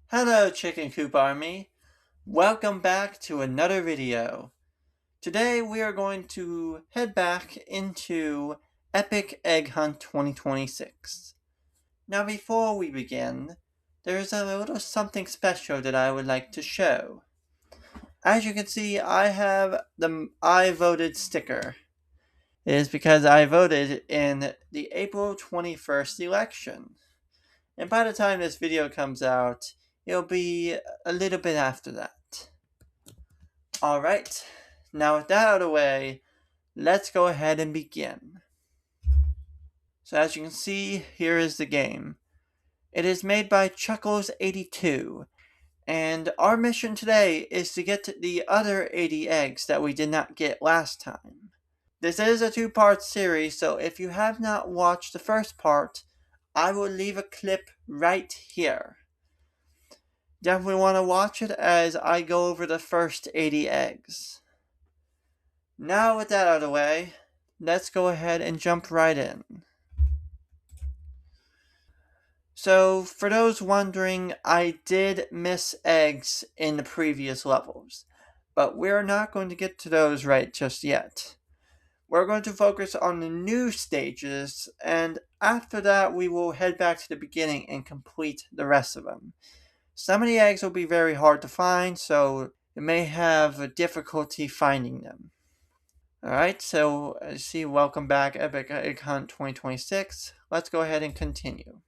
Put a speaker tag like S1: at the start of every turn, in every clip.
S1: Hello Chicken Coop Army, welcome back to another video. Today we are going to head back into Epic Egg Hunt 2026. Now before we begin, there's a little something special that I would like to show. As you can see, I have the I voted sticker. It is because I voted in the April 21st election. And by the time this video comes out, it'll be a little bit after that. Alright, now with that out of the way, let's go ahead and begin. So as you can see, here is the game. It is made by Chuckles82, and our mission today is to get the other 80 eggs that we did not get last time. This is a two-part series, so if you have not watched the first part, I will leave a clip right here. Definitely want to watch it as I go over the first 80 eggs. Now with that out of the way, let's go ahead and jump right in. So for those wondering, I did miss eggs in the previous levels, but we're not going to get to those right just yet. We're going to focus on the new stages, and after that we will head back to the beginning and complete the rest of them. Some of the eggs will be very hard to find, so you may have difficulty finding them. Alright, so I see welcome back Epic Egg Hunt 2026. Let's go ahead and continue.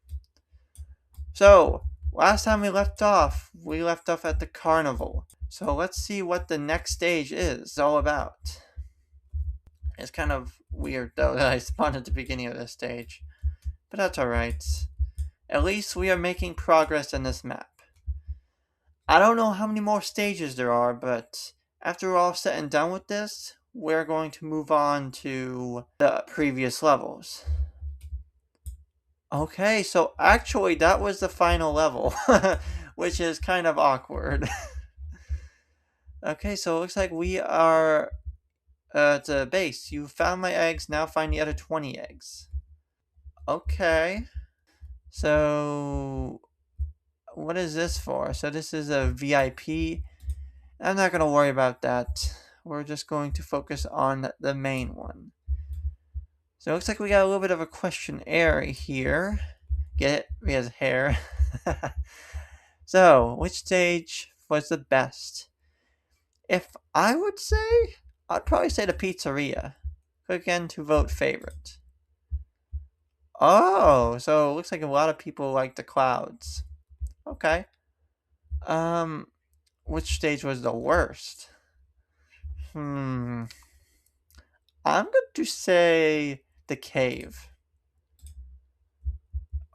S1: So, last time we left off at the carnival. So let's see what the next stage is all about. It's kind of weird though that I spawned at the beginning of this stage. But that's alright. At least we are making progress in this map. I don't know how many more stages there are, but after we're all set and done with this, we're going to move on to the previous levels. Okay, so actually that was the final level, which is kind of awkward. Okay, so it looks like we are at the base. You found my eggs, now find the other 20 eggs. Okay. So what is this for? So this is a VIP. I'm not going to worry about that. We're just going to focus on the main one. So it looks like we got a little bit of a questionnaire here. Get it? He has hair. So, which stage was the best? If I would say, I'd probably say the pizzeria. Click again to vote favorite. Oh, so it looks like a lot of people like the clouds. Okay. Which stage was the worst? I'm going to say the cave.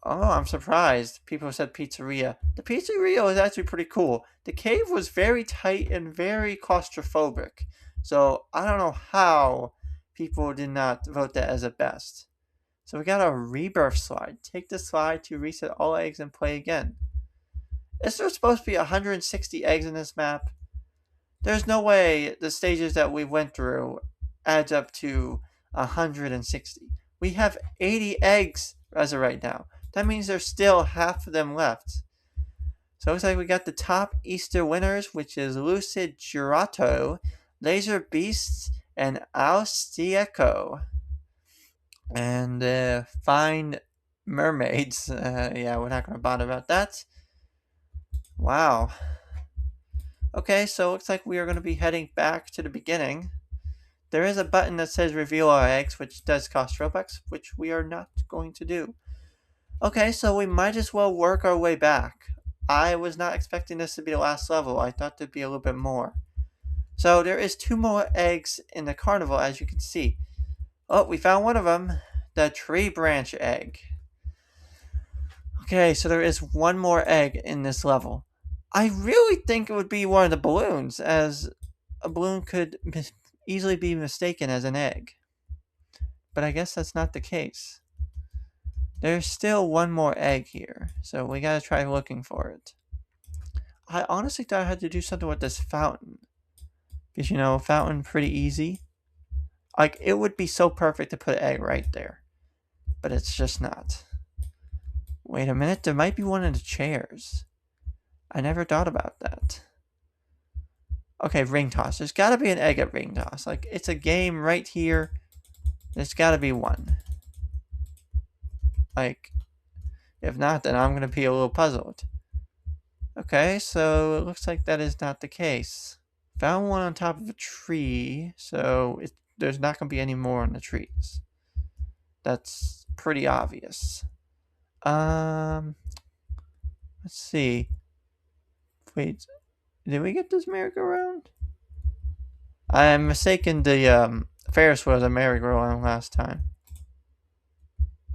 S1: Oh, I'm surprised. People said pizzeria. The pizzeria was actually pretty cool. The cave was very tight and very claustrophobic. So I don't know how people did not vote that as the best. So we got a rebirth slide. Take the slide to reset all eggs and play again. Is there supposed to be 160 eggs in this map? There's no way the stages that we went through adds up to 160. We have 80 eggs as of right now. That means there's still half of them left. So it looks like we got the top Easter winners, which is Lucid Girato, Laser Beasts, and Alstieco. And Find Mermaids. Yeah, we're not going to bother about that. Wow. Okay, so it looks like we are going to be heading back to the beginning. There is a button that says reveal our eggs, which does cost Robux, which we are not going to do. Okay, so we might as well work our way back. I was not expecting this to be the last level. I thought there'd be a little bit more. So there is 2 more eggs in the carnival, as you can see. Oh, we found one of them. The tree branch egg. Okay, so there is 1 more egg in this level. I really think it would be one of the balloons, as a balloon could easily be mistaken as an egg. But I guess that's not the case. There's still 1 more egg here, so we gotta try looking for it. I honestly thought I had to do something with this fountain. Because, you know, fountain pretty easy. Like, it would be so perfect to put an egg right there. But it's just not. Wait a minute, there might be one in the chairs. I never thought about that. Okay, ring toss. There's gotta be an egg at ring toss. Like, it's a game right here. There's gotta be one. Like, if not, then I'm gonna be a little puzzled. Okay, so it looks like that is not the case. Found one on top of a tree, so there's not gonna be any more on the trees. That's pretty obvious. Let's see. Wait, did we get this merry-go-round? I'm mistaken. The Ferris wheel was a merry-go-round last time.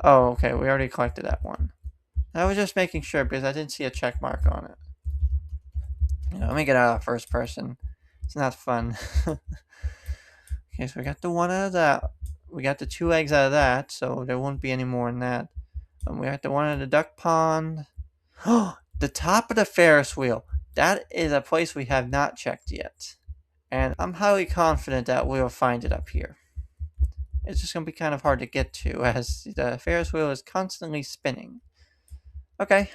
S1: Oh, okay. We already collected that one. I was just making sure because I didn't see a check mark on it. Let me get out of first person. It's not fun. Okay, so we got the one out of that. We got the 2 eggs out of that, so there won't be any more in that. And we got the one in the duck pond. Oh, the top of the Ferris wheel. That is a place we have not checked yet. And I'm highly confident that we'll find it up here. It's just going to be kind of hard to get to as the Ferris wheel is constantly spinning. Okay.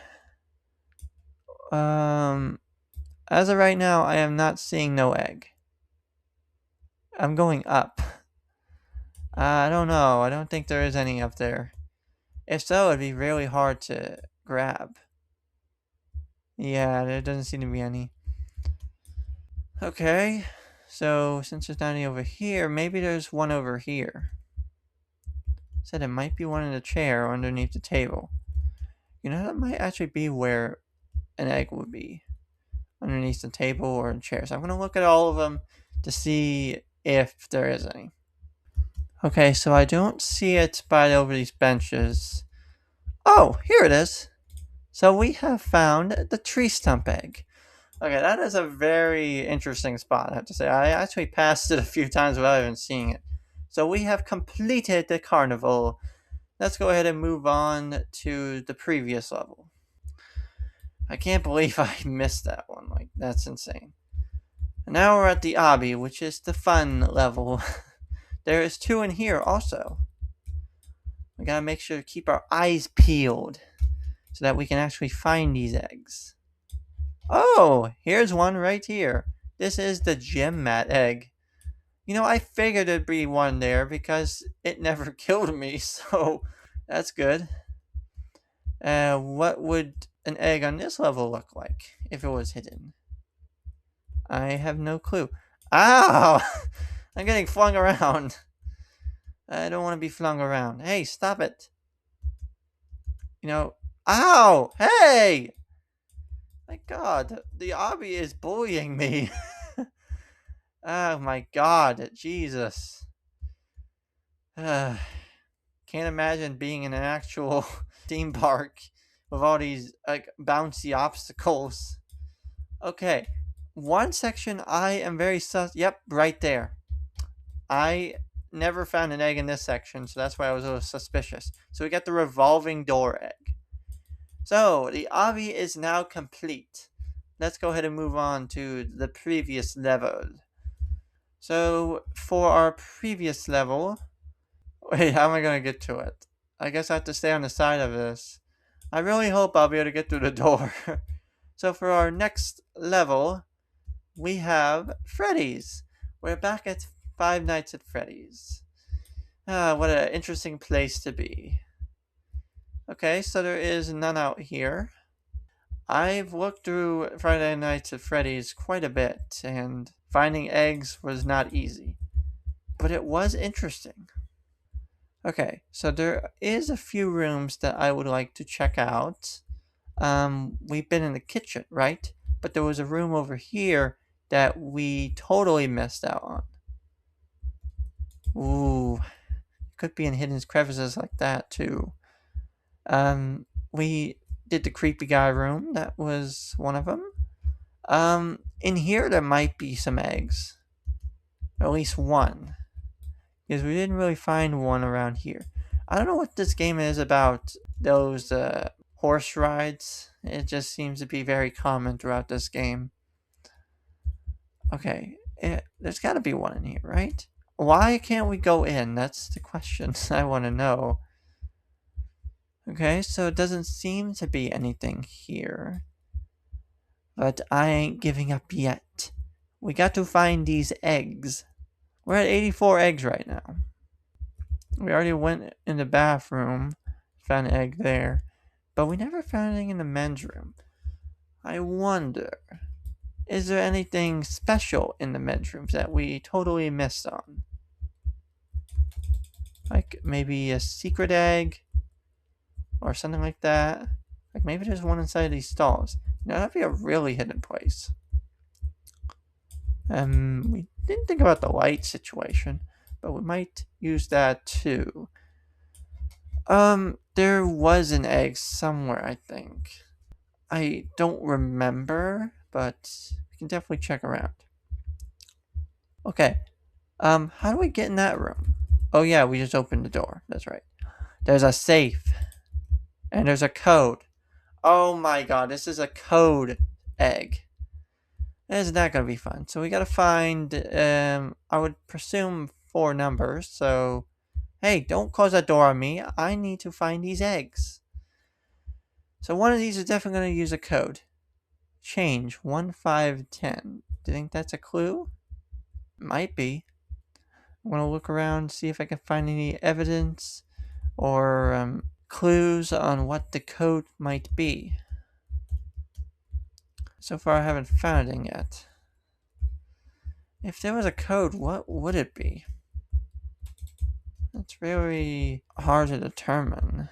S1: As of right now, I am not seeing no egg. I'm going up. I don't know. I don't think there is any up there. If so, it'd be really hard to grab. Yeah, there doesn't seem to be any. Okay. So, since there's not any over here, maybe there's one over here. Said it might be one in the chair or underneath the table. You know, that might actually be where an egg would be. Underneath the table or in chair. So I'm going to look at all of them to see if there is any. Okay, so I don't see it by over these benches. Oh, here it is. So we have found the tree stump egg. Okay, that is a very interesting spot, I have to say. I actually passed it a few times without even seeing it. So we have completed the carnival. Let's go ahead and move on to the previous level. I can't believe I missed that one. Like, that's insane. And now we're at the obby, which is the fun level. There is 2 in here also. We gotta make sure to keep our eyes peeled so that we can actually find these eggs. Oh, here's one right here. This is the gym mat egg. You know, I figured there'd be one there because it never killed me, so that's good. What would an egg on this level look like if it was hidden? I have no clue. Ow! I'm getting flung around. I don't want to be flung around. Hey, stop it. You know, ow! Hey! My god, the obby is bullying me. Oh my god, Jesus. Can't imagine being in an actual theme park with all these like bouncy obstacles. Okay, one section I am very yep, right there. I never found an egg in this section, so that's why I was a little suspicious. So we got the revolving door egg. So the obby is now complete. Let's go ahead and move on to the previous level. So for our previous level, wait, how am I going to get to it? I guess I have to stay on the side of this. I really hope I'll be able to get through the door. So for our next level, we have Freddy's. We're back at Five Nights at Freddy's. What an interesting place to be. Okay, so there is none out here. I've looked through Friday Nights at Freddy's quite a bit, and finding eggs was not easy. But it was interesting. Okay, so there is a few rooms that I would like to check out. We've been in the kitchen, right? But there was a room over here that we totally missed out on. Ooh, could be in hidden crevices like that too. We did the creepy guy room. That was one of them. In here there might be some eggs. Or at least one. Because we didn't really find one around here. I don't know what this game is about those horse rides. It just seems to be very common throughout this game. Okay, there's got to be one in here, right? Why can't we go in? That's the question I want to know. Okay, so it doesn't seem to be anything here. But I ain't giving up yet. We got to find these eggs. We're at 84 eggs right now. We already went in the bathroom, found an egg there, but we never found anything in the men's room. I wonder, is there anything special in the men's rooms that we totally missed on? Like maybe a secret egg or something like that. Like maybe there's one inside these stalls. That'd be a really hidden place. We didn't think about the light situation, but we might use that too. There was an egg somewhere, I think. I don't remember, but we can definitely check around. Okay. How do we get in that room? Oh yeah, we just opened the door. That's right. There's a safe. And there's a code. Oh my god, this is a code egg. Isn't that gonna be fun? So we gotta find, I would presume 4 numbers, so hey, don't close that door on me. I need to find these eggs. So one of these is definitely gonna use a code. Change 1510. Do you think that's a clue? Might be. I'm gonna look around, see if I can find any evidence or clues on what the code might be. So far I haven't found anything yet. If there was a code, what would it be? It's really hard to determine.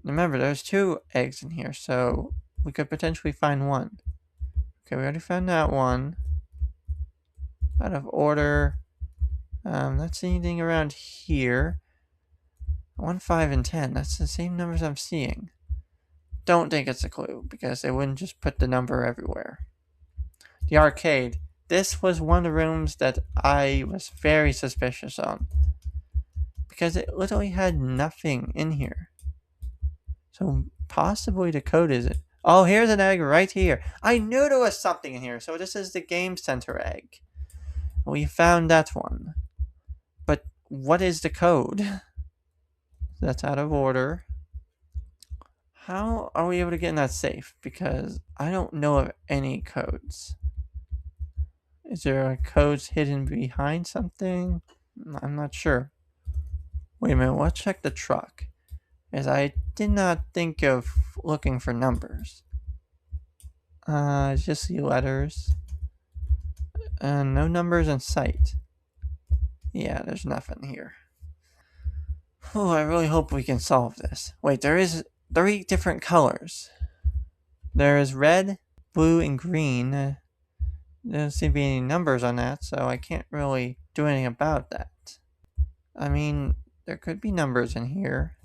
S1: Remember, there's 2 eggs in here, so we could potentially find one. Okay, we already found that one. Out of order. Not seeing anything around here. 1, 5, and 10. That's the same numbers I'm seeing. Don't think it's a clue, because they wouldn't just put the number everywhere. The arcade. This was one of the rooms that I was very suspicious on. Because it literally had nothing in here. So possibly the code is it. Oh, here's an egg right here. I knew there was something in here. So this is the Game Center egg. We found that one. But what is the code? That's out of order. How are we able to get in that safe? Because I don't know of any codes. Is there codes hidden behind something? I'm not sure. Wait a minute, let's check the truck. As I did not think of looking for numbers. Just see letters. No numbers in sight. Yeah, there's nothing here. Oh, I really hope we can solve this. Wait, there is 3 different colors. There is red, blue, and green. There doesn't seem to be any numbers on that, so I can't really do anything about that. I mean, there could be numbers in here.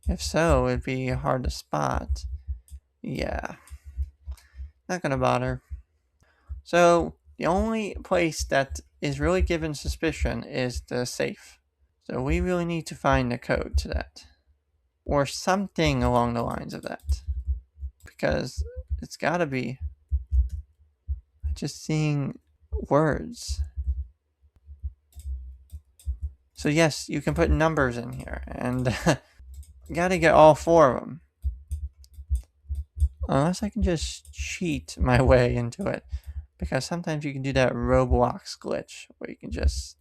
S1: If so, it'd be hard to spot. Yeah. Not gonna bother. So, the only place that is really given suspicion is the safe. So we really need to find the code to that. Or something along the lines of that. Because it's gotta be just seeing words. So yes, you can put numbers in here. And gotta get all 4 of them. Unless I can just cheat my way into it. Because sometimes you can do that Roblox glitch where you can just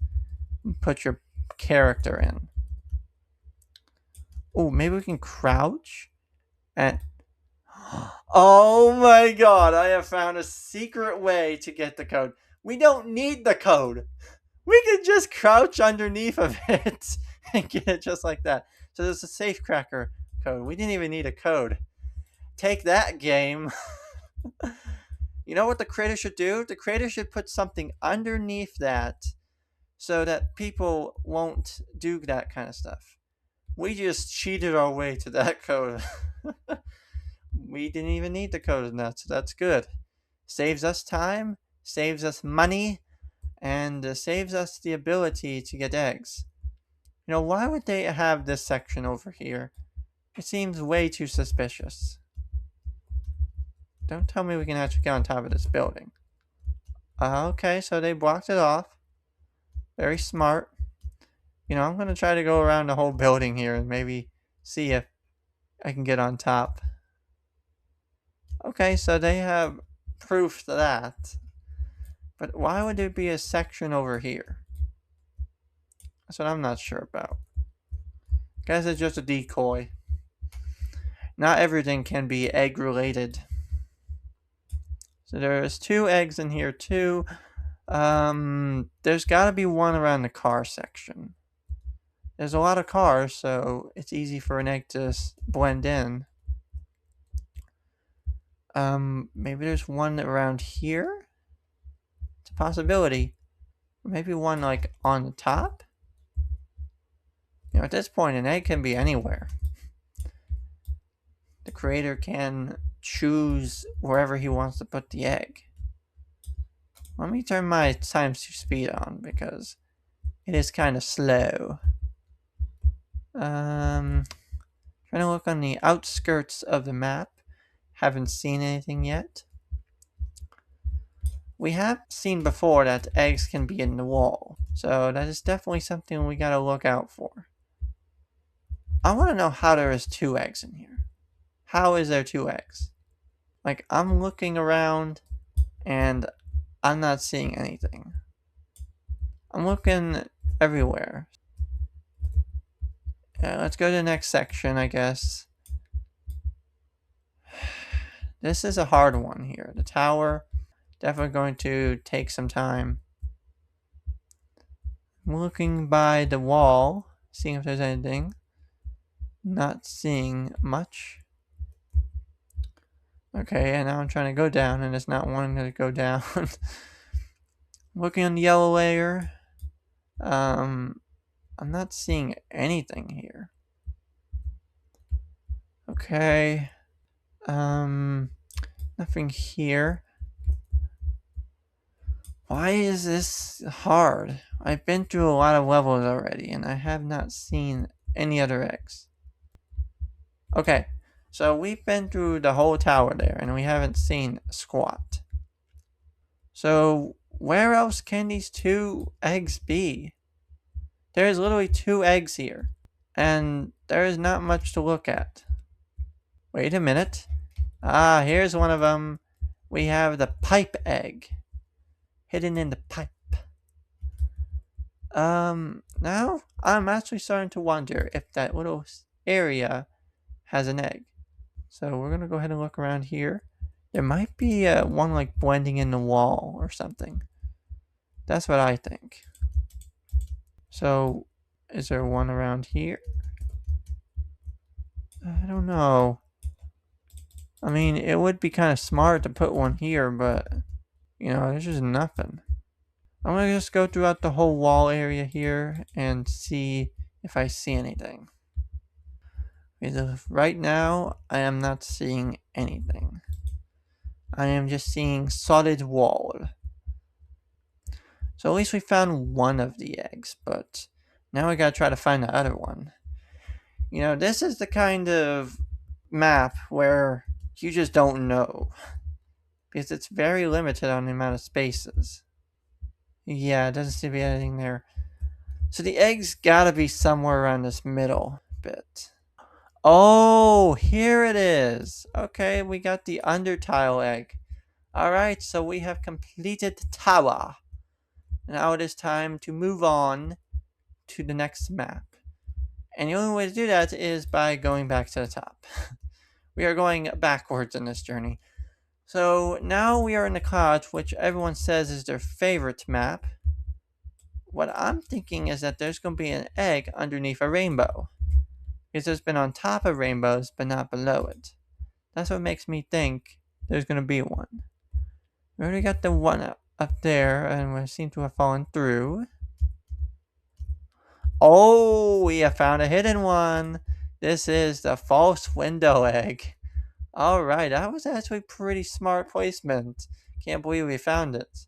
S1: put your character in. Oh, maybe we can crouch and... Oh my god, I have found a secret way to get the code. We don't need the code. We can just crouch underneath of it and get it just like that. So there's a safe cracker code. We didn't even need a code. Take that, game. You know what the creator should do? The creator should put something underneath that so that people won't do that kind of stuff. We just cheated our way to that code. We didn't even need the code in that, so that's good. Saves us time, saves us money, and saves us the ability to get eggs. You know, why would they have this section over here? It seems way too suspicious. Don't tell me we can actually get on top of this building. Okay, so they blocked it off. Very smart. You know, I'm going to try to go around the whole building here and maybe see if I can get on top. Okay, so they have proof to that. But why would there be a section over here? That's what I'm not sure about. Guess it's just a decoy. Not everything can be egg related. So there's 2 eggs in here too. There's gotta be one around the car section. There's a lot of cars, so it's easy for an egg to blend in. Maybe there's one around here? It's a possibility. Maybe one like on the top? You know, at this point, an egg can be anywhere. The creator can choose wherever he wants to put the egg. Let me turn my times 2 speed on because it is kind of slow. Trying to look on the outskirts of the map. Haven't seen anything yet. We have seen before that eggs can be in the wall, so that is definitely something we gotta look out for. I want to know how there is 2 eggs in here. How is there 2 eggs? Like, I'm looking around and I'm not seeing anything. I'm looking everywhere. Let's go to the next section, I guess. This is a hard one here. The tower, definitely going to take some time. I'm looking by the wall, seeing if there's anything. Not seeing much. Okay, and now I'm trying to go down and it's not wanting to go down. Looking on the yellow layer. I'm not seeing anything here. Okay. Nothing here. Why is this hard? I've been through a lot of levels already and I have not seen any other eggs. Okay, so we've been through the whole tower there and we haven't seen squat. So where else can these 2 eggs be? There's literally 2 eggs here and there is not much to look at. Wait a minute. Ah, here's one of them. We have the pipe egg. Hidden in the pipe. Now I'm actually starting to wonder if that little area has an egg. So we're gonna go ahead and look around here. There might be one like blending in the wall or something. That's what I think. So is there one around here? I don't know. I mean, it would be kind of smart to put one here, but you know, there's just nothing. I'm gonna just go throughout the whole wall area here and see if I see anything. Because right now, I am not seeing anything. I am just seeing solid wall. So at least we found one of the eggs, but now we gotta try to find the other one. You know, this is the kind of map where you just don't know. Because it's very limited on the amount of spaces. Yeah, it doesn't seem to be anything there. So the eggs gotta be somewhere around this middle bit. Oh, here it is. Okay, we got the undertile egg. Alright, so we have completed the tower. Now it is time to move on to the next map. And the only way to do that is by going back to the top. We are going backwards in this journey. So now we are in the clouds, which everyone says is their favorite map. What I'm thinking is that there's going to be an egg underneath a rainbow. Because there's been on top of rainbows, but not below it. That's what makes me think there's going to be one. We already got the one up there, and we seem to have fallen through. Oh, we have found a hidden one. This is the false window egg. Alright, that was actually pretty smart placement. Can't believe we found it.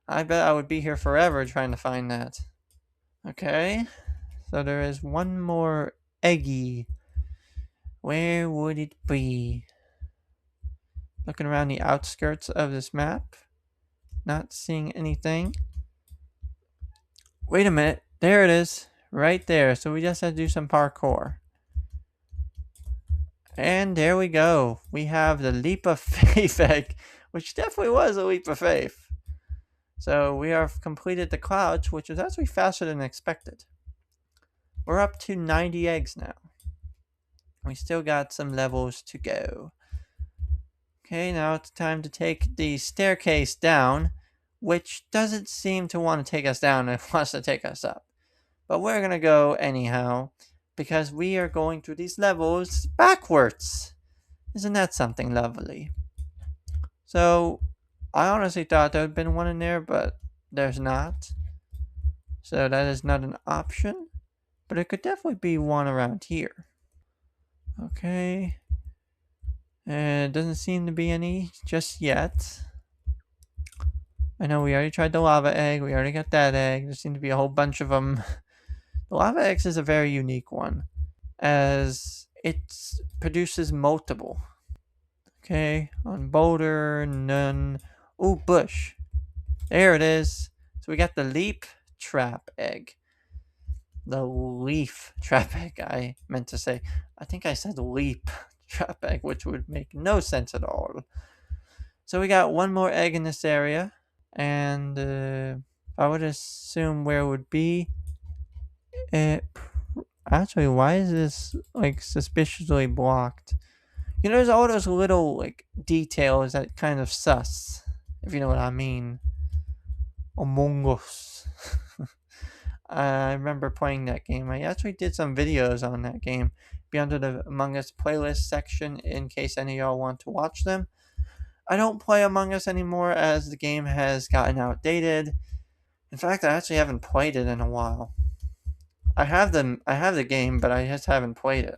S1: I bet I would be here forever trying to find that. Okay, so there is one more eggy. Where would it be? Looking around the outskirts of this map. Not seeing anything. Wait a minute. There it is. Right there. So we just have to do some parkour. And there we go. We have the leap of faith egg, which definitely was a leap of faith. So we have completed the clouds, which is actually faster than expected. We're up to 90 eggs now. We still got some levels to go. Okay, now it's time to take the staircase down, which doesn't seem to want to take us down, it wants to take us up. But we're going to go anyhow, because we are going through these levels backwards. Isn't that something lovely? So, I honestly thought there would have been one in there, but there's not. So that is not an option, but it could definitely be one around here. Okay. And it doesn't seem to be any just yet. I know we already tried the lava egg. We already got that egg. There seem to be a whole bunch of them. The lava eggs is a very unique one, as it produces multiple. Okay, on boulder, none. Ooh, bush. There it is. So we got the leap trap egg. The leaf trap egg, I meant to say. I think I said leap trap egg, which would make no sense at all. So we got one more egg in this area. And I would assume where it would be. Actually, why is this like suspiciously blocked? You know, there's all those little like details that kind of sus, if you know what I mean. Among Us. I remember playing that game. I actually did some videos on that game. Be under the Among Us playlist section in case any of y'all want to watch them. I don't play Among Us anymore as the game has gotten outdated. In fact, I actually haven't played it in a while. I have the game, but I just haven't played it.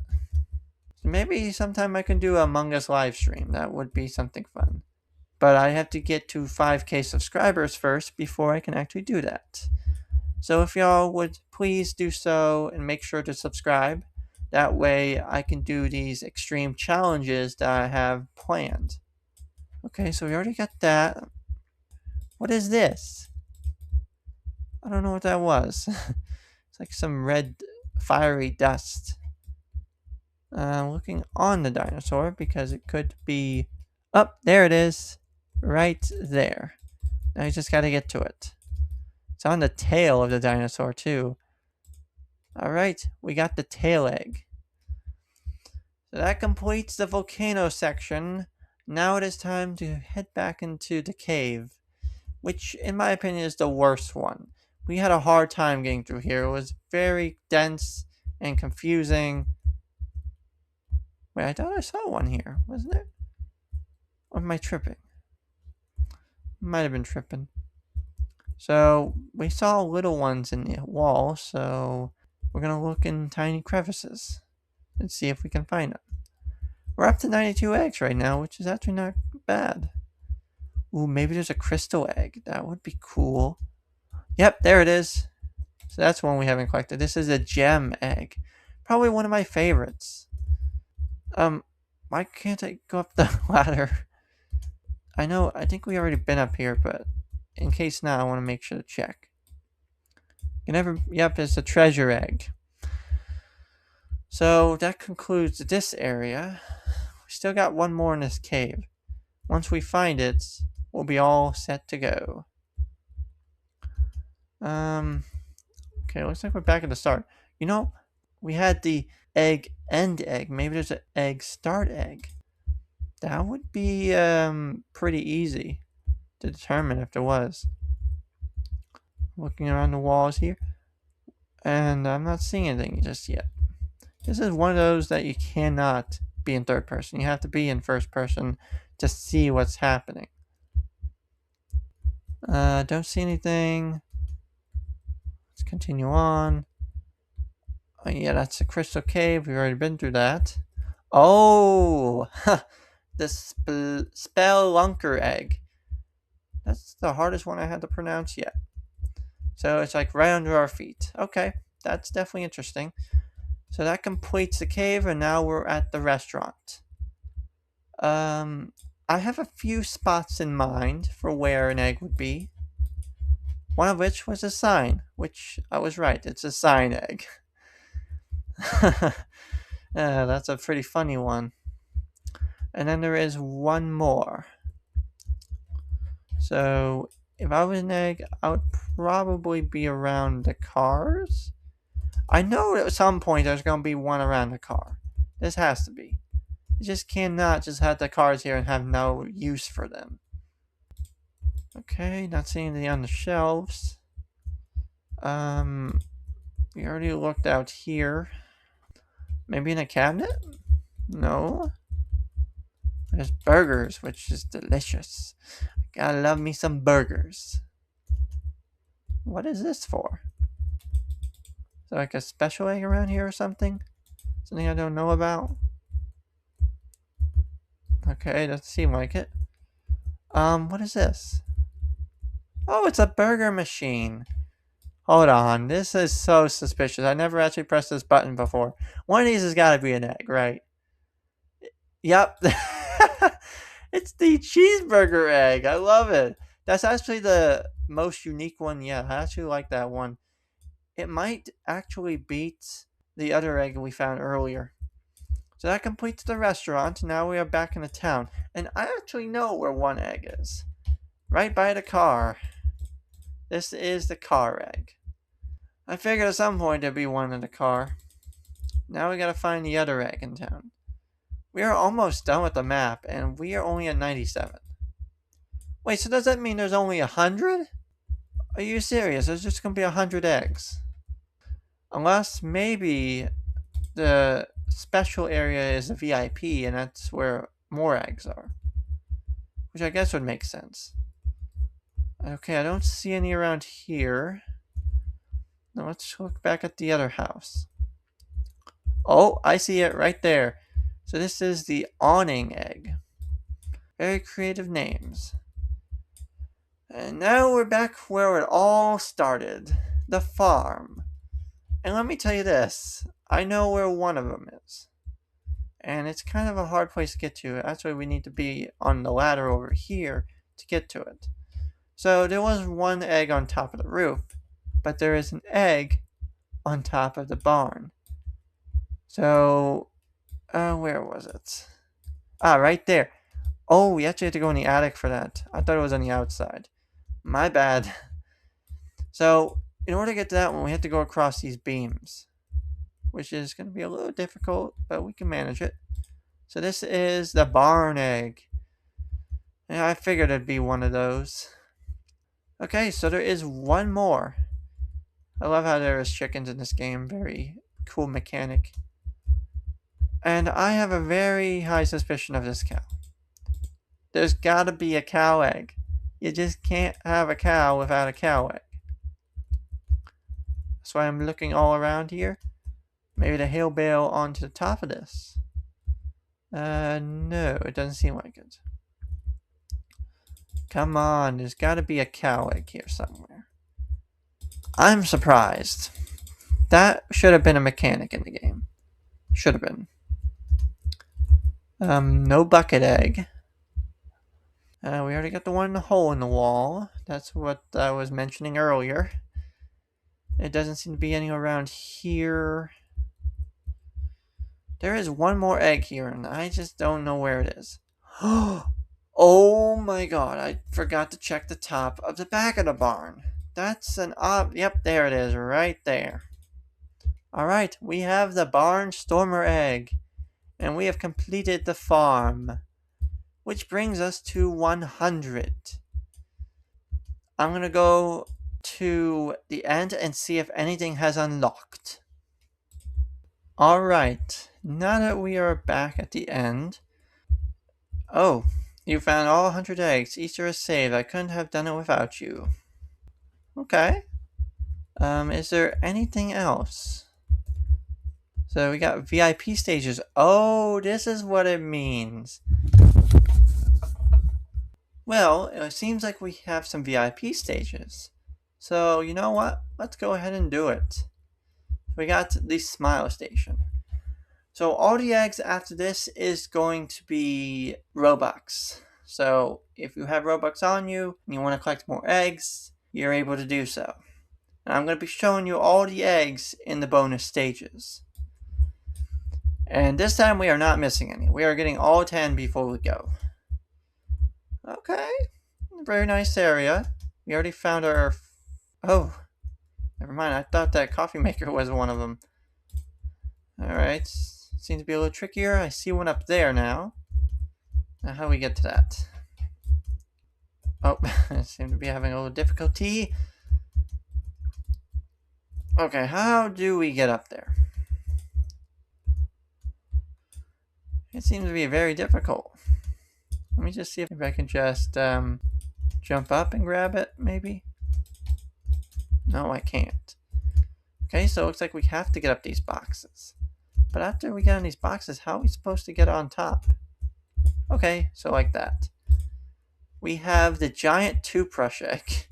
S1: So maybe sometime I can do a Among Us live stream. That would be something fun. But I have to get to 5K subscribers first before I can actually do that. So if y'all would please do so and make sure to subscribe. That way I can do these extreme challenges that I have planned. Okay, so we already got that. What is this? I don't know what that was. It's like some red fiery dust. Looking on the dinosaur because it could be... Oh, there it is. Right there. Now you just gotta get to it. It's on the tail of the dinosaur too. Alright, we got the tail egg. So that completes the volcano section. Now it is time to head back into the cave, which in my opinion is the worst one. We had a hard time getting through here. It was very dense and confusing. Wait, I thought I saw one here, wasn't there? Or am I tripping? Might have been tripping. So we saw little ones in the wall, so we're gonna look in tiny crevices and see if we can find them. We're up to 92 eggs right now, which is actually not bad. Ooh, maybe there's a crystal egg. That would be cool. Yep, there it is. So that's one we haven't collected. This is a gem egg. Probably one of my favorites. Why can't I go up the ladder? I think we already been up here, but in case not, I want to make sure to check. Yep, it's a treasure egg. So that concludes this area. We still got one more in this cave. Once we find it, we'll be all set to go. Okay, looks like we're back at the start. You know, we had the egg end egg. Maybe there's an egg start egg. That would be pretty easy to determine if there was. Looking around the walls here, and I'm not seeing anything just yet. This is one of those that you cannot be in third person. You have to be in first person to see what's happening. Don't see anything. Let's continue on. Oh yeah, that's a crystal cave. We've already been through that. Oh! The spelunker egg. That's the hardest one I had to pronounce yet. So it's like right under our feet. Okay, that's definitely interesting. So that completes the cave, and now we're at the restaurant. I have a few spots in mind for where an egg would be. One of which was a sign, which I was right. It's a sign egg. That's a pretty funny one. And then there is one more. So if I was an egg, I would probably be around the cars. I know at some point there's going to be one around the car. This has to be. You just cannot just have the cars here and have no use for them. Okay, not seeing any on the shelves. We already looked out here. Maybe in a cabinet? No. There's burgers, which is delicious. Gotta love me some burgers. What is this for? Is there like a special egg around here or something? Something I don't know about? Okay, doesn't seem like it. What is this? Oh, it's a burger machine. Hold on, this is so suspicious. I never actually pressed this button before. One of these has got to be an egg, right? Yep. It's the cheeseburger egg. I love it. That's actually the most unique one yet. I actually like that one. It might actually beat the other egg we found earlier. So that completes the restaurant. Now we are back in the town. And I actually know where one egg is. Right by the car. This is the car egg. I figured at some point there'd be one in the car. Now we gotta find the other egg in town. We are almost done with the map, and we are only at 97. Wait, so does that mean there's only 100? Are you serious? There's just gonna be 100 eggs. Unless maybe the special area is a VIP, and that's where more eggs are. Which I guess would make sense. Okay, I don't see any around here. Now let's look back at the other house. Oh, I see it right there. So this is the awning egg. Very creative names. And now we're back where it all started. The farm. And let me tell you this. I know where one of them is. And it's kind of a hard place to get to. Actually, we need to be on the ladder over here to get to it. So there was one egg on top of the roof. But there is an egg on top of the barn. So, where was it? Ah, right there. Oh, we actually have to go in the attic for that. I thought it was on the outside. My bad. So, in order to get to that one, we have to go across these beams. Which is going to be a little difficult, but we can manage it. So this is the barn egg. Yeah, I figured it'd be one of those. Okay, so there is one more. I love how there is chickens in this game. Very cool mechanic. And I have a very high suspicion of this cow. There's gotta be a cow egg. You just can't have a cow without a cow egg. That's why I'm looking all around here. Maybe the hay bale onto the top of this. No, it doesn't seem like it. Come on, there's gotta be a cow egg here somewhere. I'm surprised. That should have been a mechanic in the game. Should have been. No bucket egg. We already got the one in the hole in the wall. That's what I was mentioning earlier. It doesn't seem to be any around here. There is one more egg here, and I just don't know where it is. Oh my god, I forgot to check the top of the back of the barn. That's an yep, there it is, right there. Alright, we have the barnstormer egg. And we have completed the farm. Which brings us to 100. I'm going to go to the end and see if anything has unlocked. Alright, now that we are back at the end. Oh, you found all 100 eggs. Easter is saved. I couldn't have done it without you. Okay. Is there anything else? So we got VIP stages. Oh, this is what it means. Well, it seems like we have some VIP stages. So, you know what? Let's go ahead and do it. We got the Smile Station. So, all the eggs after this is going to be Robux. So, if you have Robux on you and you want to collect more eggs, you're able to do so. And I'm going to be showing you all the eggs in the bonus stages. And this time we are not missing any. We are getting all 10 before we go. Okay. Very nice area. We already found our... Oh. Never mind. I thought that coffee maker was one of them. Alright. Seems to be a little trickier. I see one up there now. Now how do we get to that? Oh. I seem to be having a little difficulty. Okay. How do we get up there? It seems to be very difficult. Let me just see if I can just jump up and grab it, maybe? No, I can't. Okay, so it looks like we have to get up these boxes. But after we get on these boxes, how are we supposed to get on top? Okay, so like that. We have the giant toothbrush egg.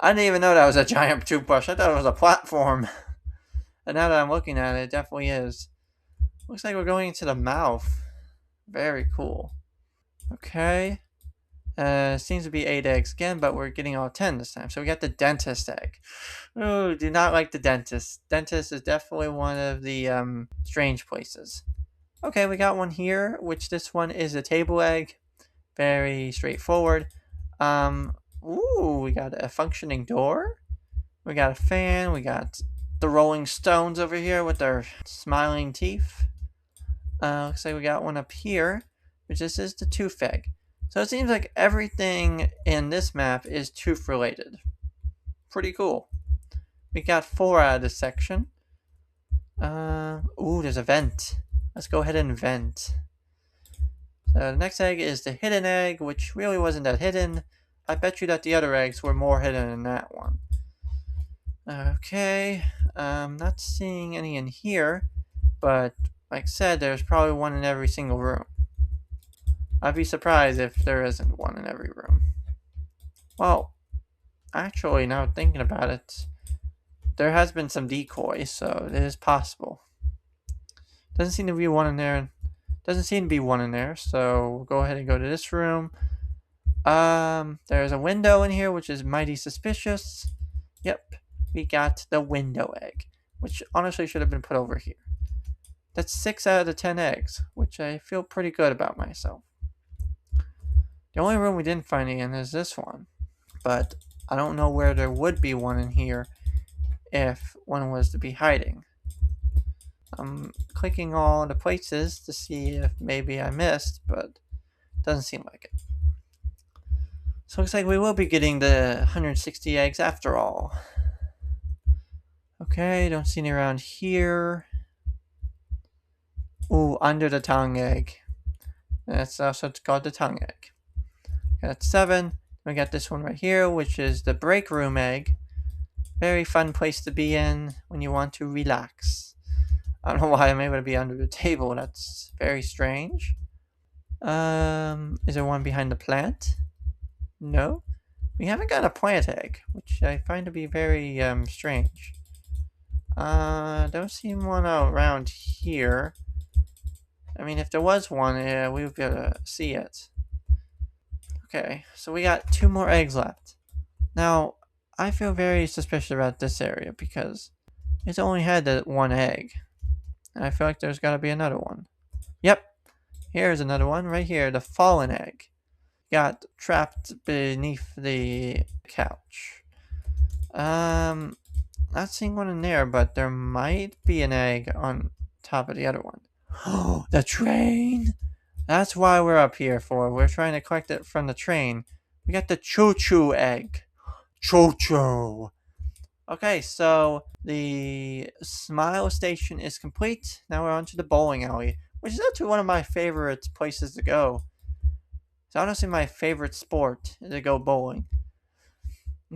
S1: I didn't even know that was a giant toothbrush. I thought it was a platform. And now that I'm looking at it, it definitely is. Looks like we're going into the mouth. Very cool. Okay. Seems to be 8 eggs again, but we're getting all 10 this time. So we got the dentist egg. Oh, do not like the dentist. Dentist is definitely one of the strange places. Okay, we got one here, which this one is a table egg. Very straightforward. Ooh, we got a functioning door. We got a fan. We got the Rolling Stones over here with their smiling teeth. Looks like we got one up here, which this is the tooth egg. So it seems like everything in this map is tooth related. Pretty cool. We got 4 out of this section. Ooh, there's a vent. Let's go ahead and vent. So the next egg is the hidden egg, which really wasn't that hidden. I bet you that the other eggs were more hidden than that one. Okay, not seeing any in here, but like I said, there's probably one in every single room. I'd be surprised if there isn't one in every room. Well, actually, now thinking about it, there has been some decoys, so it is possible. Doesn't seem to be one in there. Doesn't seem to be one in there, so we'll go ahead and go to this room. There's a window in here, which is mighty suspicious. Yep, we got the window egg, which honestly should have been put over here. That's 6 out of the 10 eggs, which I feel pretty good about myself. The only room we didn't find any in is this one, but I don't know where there would be one in here if one was to be hiding. I'm clicking all the places to see if maybe I missed, but doesn't seem like it. So it looks like we will be getting the 160 eggs after all. Okay, don't see any around here. Ooh, under the tongue egg. That's also called the tongue egg. Got 7. We got this one right here, which is the break room egg. Very fun place to be in when you want to relax. I don't know why I'm able to be under the table. That's very strange. Is there one behind the plant? No. We haven't got a plant egg, which I find to be very strange. Don't see one around here. I mean, if there was one, we would be able to see it. Okay, so we got 2 more eggs left. Now, I feel very suspicious about this area because it's only had that 1 egg. And I feel like there's got to be another one. Yep, here's another one right here, the fallen egg. Got trapped beneath the couch. Not seeing one in there, but there might be an egg on top of the other one. Oh, the train! That's why we're up here for. We're trying to collect it from the train. We got the choo-choo egg. Choo-choo! Okay, so the Smile Station is complete. Now we're on to the bowling alley, which is actually one of my favorite places to go. It's honestly my favorite sport to go bowling.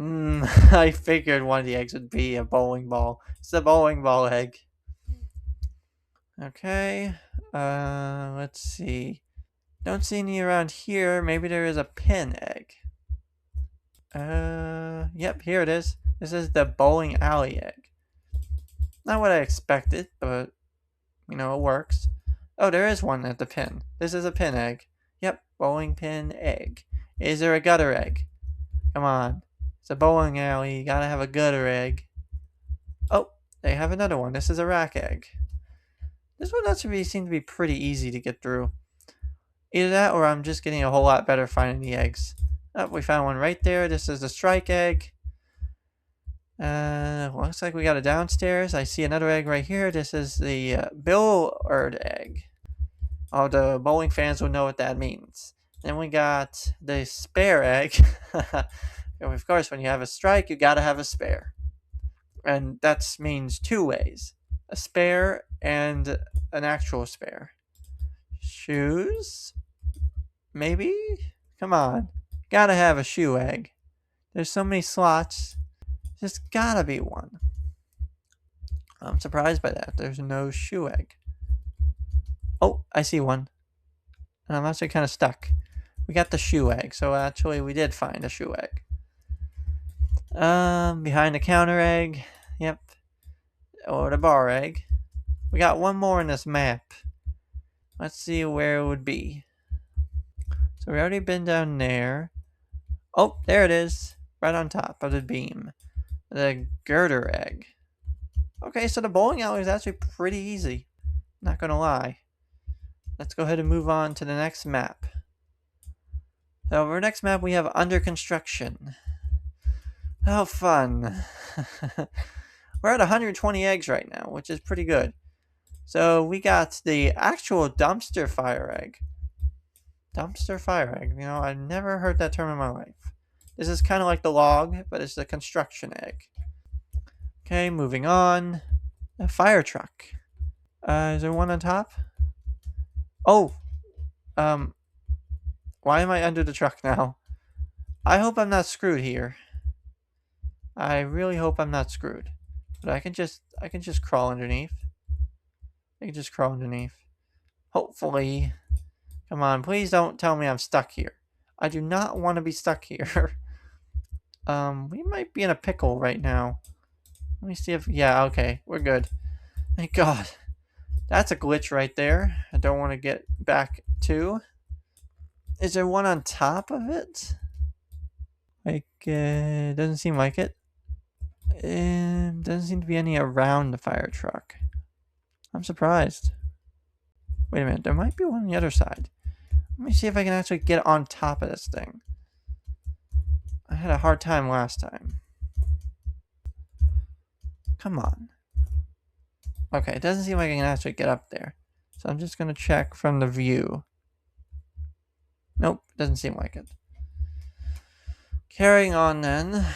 S1: I figured one of the eggs would be a bowling ball. It's a bowling ball egg. Okay, let's see. Don't see any around here. Maybe there is a pin egg. Yep, here it is. This is the bowling alley egg. Not what I expected, but, you know, it works. Oh, there is one at the pin. This is a pin egg. Yep, bowling pin egg. Is there a gutter egg? Come on. It's a bowling alley. You gotta have a gutter egg. Oh, they have another one. This is a rack egg. This one actually seemed to be pretty easy to get through. Either that or I'm just getting a whole lot better finding the eggs. Oh, we found one right there. This is the strike egg. Looks like we got a downstairs. I see another egg right here. This is the billiard egg. All the bowling fans will know what that means. Then we got the spare egg. Of course, when you have a strike, you gotta have a spare. And that means two ways. A spare and an actual spare. Shoes? Maybe? Come on. Gotta have a shoe egg. There's so many slots. There's gotta be one. I'm surprised by that. There's no shoe egg. Oh, I see one. And I'm actually kind of stuck. We got the shoe egg, so actually we did find a shoe egg. Behind the counter egg. Yep. Or the bar egg. We got one more in this map. Let's see where it would be. So we already been down there. Oh, there it is. Right on top of the beam. The girder egg. Okay, so the bowling alley is actually pretty easy. Not gonna lie. Let's go ahead and move on to the next map. So for our next map we have under construction. How fun. We're at 120 eggs right now, which is pretty good. So we got the actual dumpster fire egg. Dumpster fire egg. You know, I've never heard that term in my life. This is kind of like the log, but it's the construction egg. Okay, moving on. A fire truck. Is there one on top? Oh. Why am I under the truck now? I hope I'm not screwed here. I really hope I'm not screwed. But I can just crawl underneath. I can just crawl underneath. Hopefully. Come on, please don't tell me I'm stuck here. I do not want to be stuck here. We might be in a pickle right now. Let me see if... Yeah, okay. We're good. Thank God. That's a glitch right there. I don't want to get back to. Is there one on top of it? Like, doesn't seem like it. Doesn't seem to be any around the fire truck. I'm surprised. Wait a minute. There might be one on the other side. Let me see if I can actually get on top of this thing. I had a hard time last time. Come on. Okay, it doesn't seem like I can actually get up there. So I'm just going to check from the view. Nope, doesn't seem like it. Carrying on then.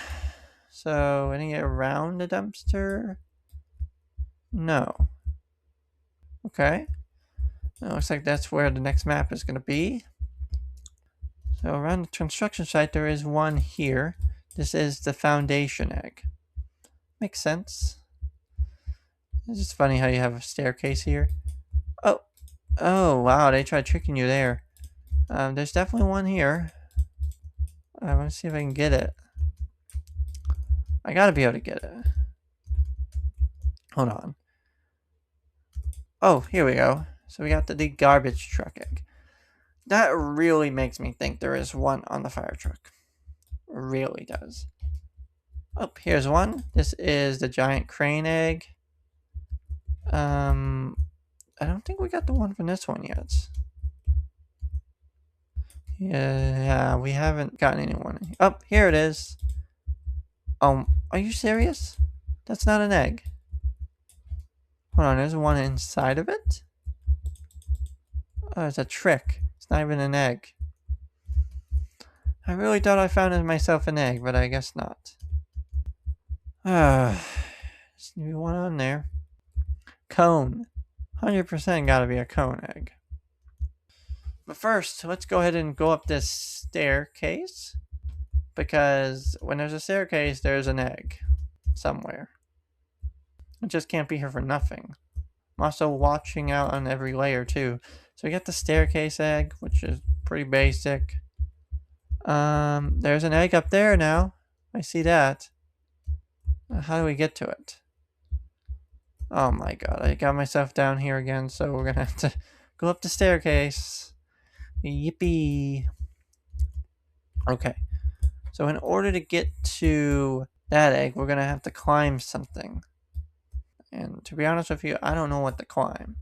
S1: So, any around the dumpster? No. Okay. It looks like that's where the next map is going to be. So around the construction site there is one here. This is the foundation egg. Makes sense. It's just funny how you have a staircase here. Oh wow, they tried tricking you there. There's definitely one here. I want to see if I can get it. I gotta be able to get it. Hold on. Oh, here we go. So we got the garbage truck egg. That really makes me think there is one on the fire truck. It really does. Oh, here's one. This is the giant crane egg. I don't think we got the one from this one yet. Yeah, we haven't gotten anyone. Oh, here it is. Are you serious? That's not an egg. Hold on, there's one inside of it? Oh, it's a trick. It's not even an egg. I really thought I found myself an egg, but I guess not. Just need one on there. Cone. 100% gotta be a cone egg. But first, let's go ahead and go up this staircase. Because when there's a staircase, there's an egg. Somewhere. It just can't be here for nothing. I'm also watching out on every layer too. So we got the staircase egg, which is pretty basic. There's an egg up there now. I see that. How do we get to it? Oh my god, I got myself down here again, so we're gonna have to go up the staircase. Yippee. Okay. So in order to get to that egg, we're gonna have to climb something. And to be honest with you, I don't know what to climb.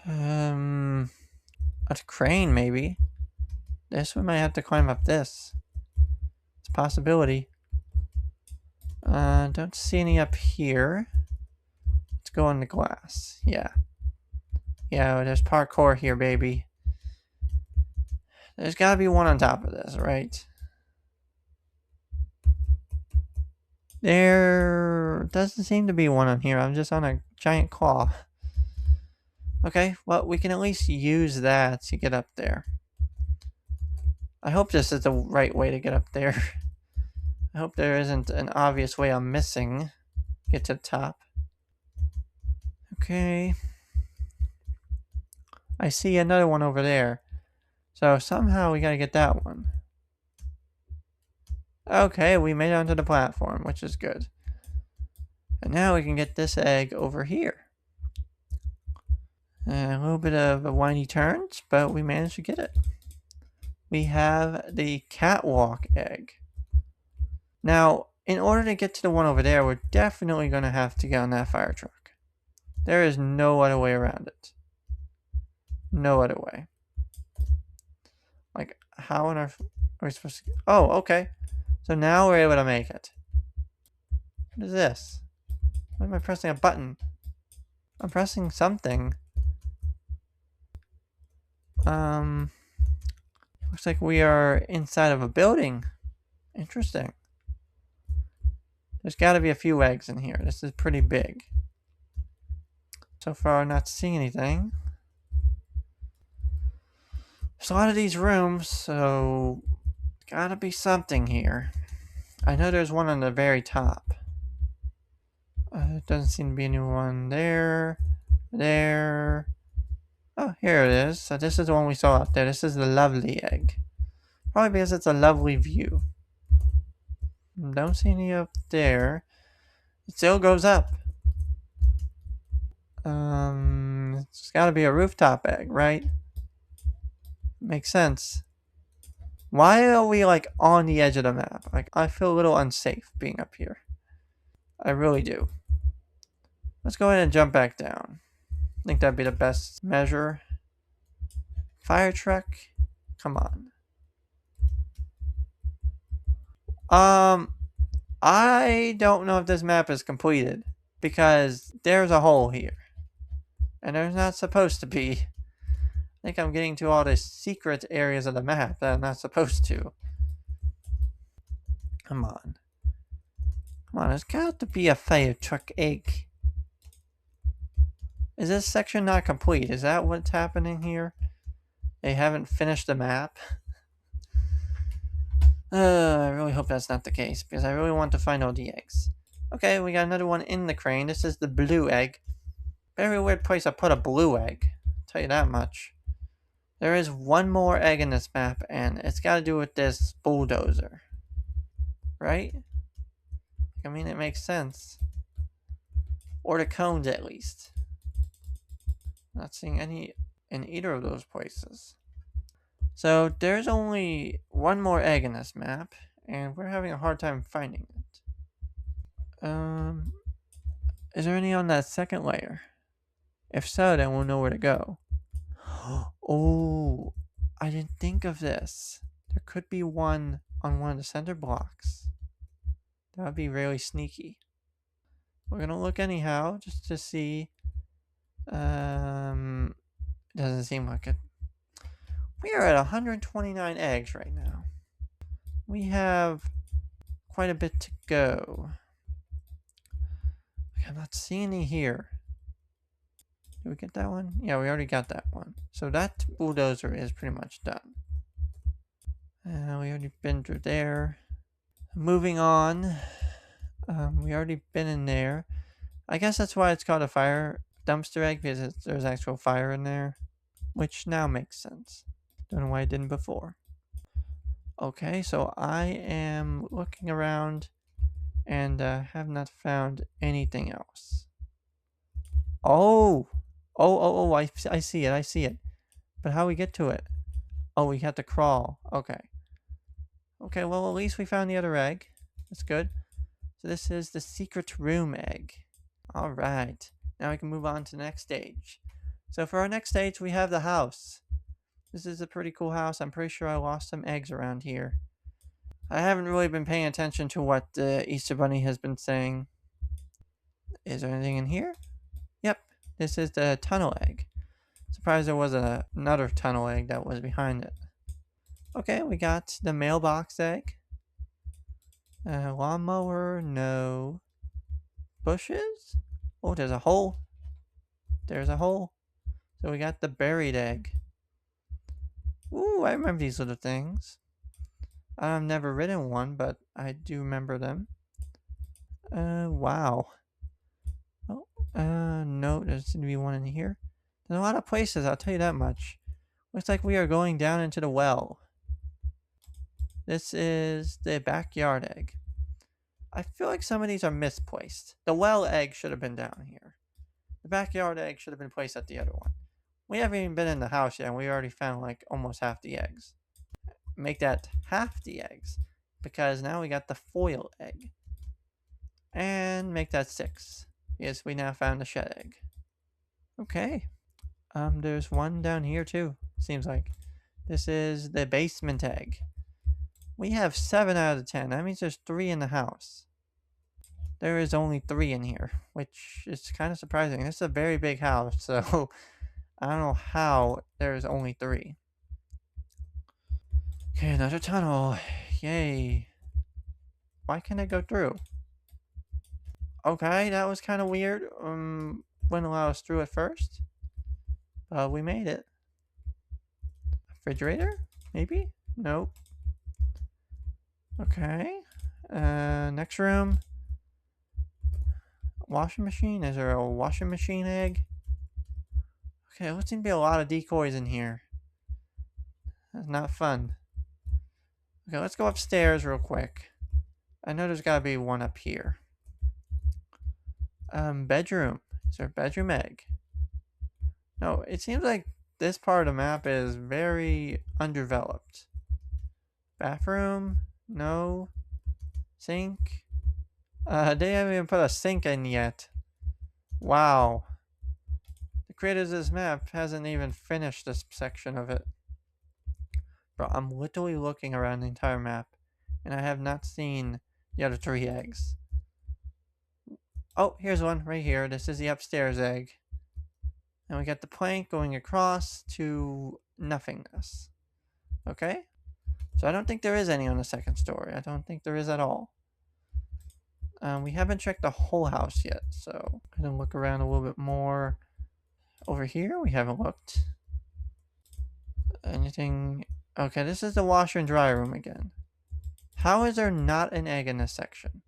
S1: A crane, maybe. This we might have to climb up this. It's a possibility. Don't see any up here. Let's go on the glass. Yeah. Yeah, there's parkour here, baby. There's gotta be one on top of this, right? There doesn't seem to be one on here. I'm just on a giant claw. Okay, well, we can at least use that to get up there. I hope this is the right way to get up there. I hope there isn't an obvious way I'm missing. Get to the top. Okay. I see another one over there. So somehow we gotta get that one. Okay, we made it onto the platform, which is good. And now we can get this egg over here. A little bit of a windy turns, but we managed to get it. We have the catwalk egg. Now, in order to get to the one over there, we're definitely going to have to get on that fire truck. There is no other way around it. No other way. Like, how on earth are we supposed to... Oh, okay. So now we're able to make it. What is this? Why am I pressing a button? I'm pressing something. Looks like we are inside of a building. Interesting. There's got to be a few eggs in here. This is pretty big. So far, I'm not seeing anything. There's a lot of these rooms, so gotta be something here. I know there's one on the very top. Doesn't seem to be anyone there. There. Oh, here it is. So this is the one we saw up there. This is the lovely egg. Probably because it's a lovely view. Don't see any up there. It still goes up. It's gotta be a rooftop egg, right? Makes sense. Why are we like on the edge of the map? Like, I feel a little unsafe being up here. I really do. Let's go ahead and jump back down. I think that'd be the best measure. Fire truck. Come on. I don't know if this map is completed because there's a hole here. And there's not supposed to be. I think I'm getting to all the secret areas of the map that I'm not supposed to. Come on. Come on, there's got to be a fire truck egg. Is this section not complete? Is that what's happening here? They haven't finished the map? I really hope that's not the case, because I really want to find all the eggs. Okay, we got another one in the crane. This is the blue egg. Very weird place I put a blue egg. I'll tell you that much. There is one more egg in this map, and it's got to do with this bulldozer. Right? I mean, it makes sense. Or the cones, at least. Not seeing any in either of those places. So, there's only one more egg in this map, and we're having a hard time finding it. Is there any on that second layer? If so, then we'll know where to go. Oh, I didn't think of this. There could be one on one of the center blocks. That would be really sneaky. We're gonna look anyhow, just to see. Doesn't seem like it. We are at 129 eggs right now. We have quite a bit to go. I'm not seeing any here. Did we get that one? Yeah, we already got that one. So that bulldozer is pretty much done. We already been through there. Moving on. We already been in there. I guess that's why it's called a fire dumpster egg, because there's actual fire in there. Which now makes sense. Don't know why it didn't before. Okay, so I am looking around and have not found anything else. Oh, I see it. But how we get to it? Oh, we have to crawl. Okay. Okay, well, at least we found the other egg. That's good. So this is the secret room egg. Alright. Now we can move on to the next stage. So for our next stage, we have the house. This is a pretty cool house. I'm pretty sure I lost some eggs around here. I haven't really been paying attention to what the Easter Bunny has been saying. Is there anything in here? Yep, this is the tunnel egg. Surprised there was another tunnel egg that was behind it. Okay, we got the mailbox egg. Lawnmower, no. Bushes? Oh, there's a hole. There's a hole. So we got the buried egg. Ooh, I remember these little things. I've never ridden one, but I do remember them. Wow. Oh, no, there seems to be one in here. There's a lot of places, I'll tell you that much. Looks like we are going down into the well. This is the backyard egg. I feel like some of these are misplaced. The well egg should have been down here. The backyard egg should have been placed at the other one. We haven't even been in the house yet, and we already found like almost half the eggs. Make that half the eggs, because now we got the foil egg. And make that 6. Yes, we now found the shed egg. Okay. There's one down here too, seems like. This is the basement egg. We have 7 out of 10. That means there's 3 in the house. There is only 3 in here, which is kind of surprising. This is a very big house, so I don't know how there's only 3. Okay, another tunnel. Yay. Why can't I go through? Okay, that was kind of weird. Wouldn't allow us through at first. But we made it. Refrigerator? Maybe? Nope. Okay. Next room. Washing machine? Is there a washing machine egg? Okay, there seems to be a lot of decoys in here. That's not fun. Okay, let's go upstairs real quick. I know there's gotta be one up here. Bedroom. Is there a bedroom egg? No, it seems like this part of the map is very undeveloped. Bathroom? No. Sink? They haven't even put a sink in yet. Wow. The creators of this map hasn't even finished this section of it. Bro, I'm literally looking around the entire map, and I have not seen the other 3 eggs. Oh, here's one right here. This is the upstairs egg. And we got the plank going across to nothingness. Okay? So I don't think there is any on the second story. I don't think there is at all. We haven't checked the whole house yet, so I'm gonna look around a little bit more. Over here, we haven't looked. Anything? Okay, this is the washer and dryer room again. How is there not an egg in this section?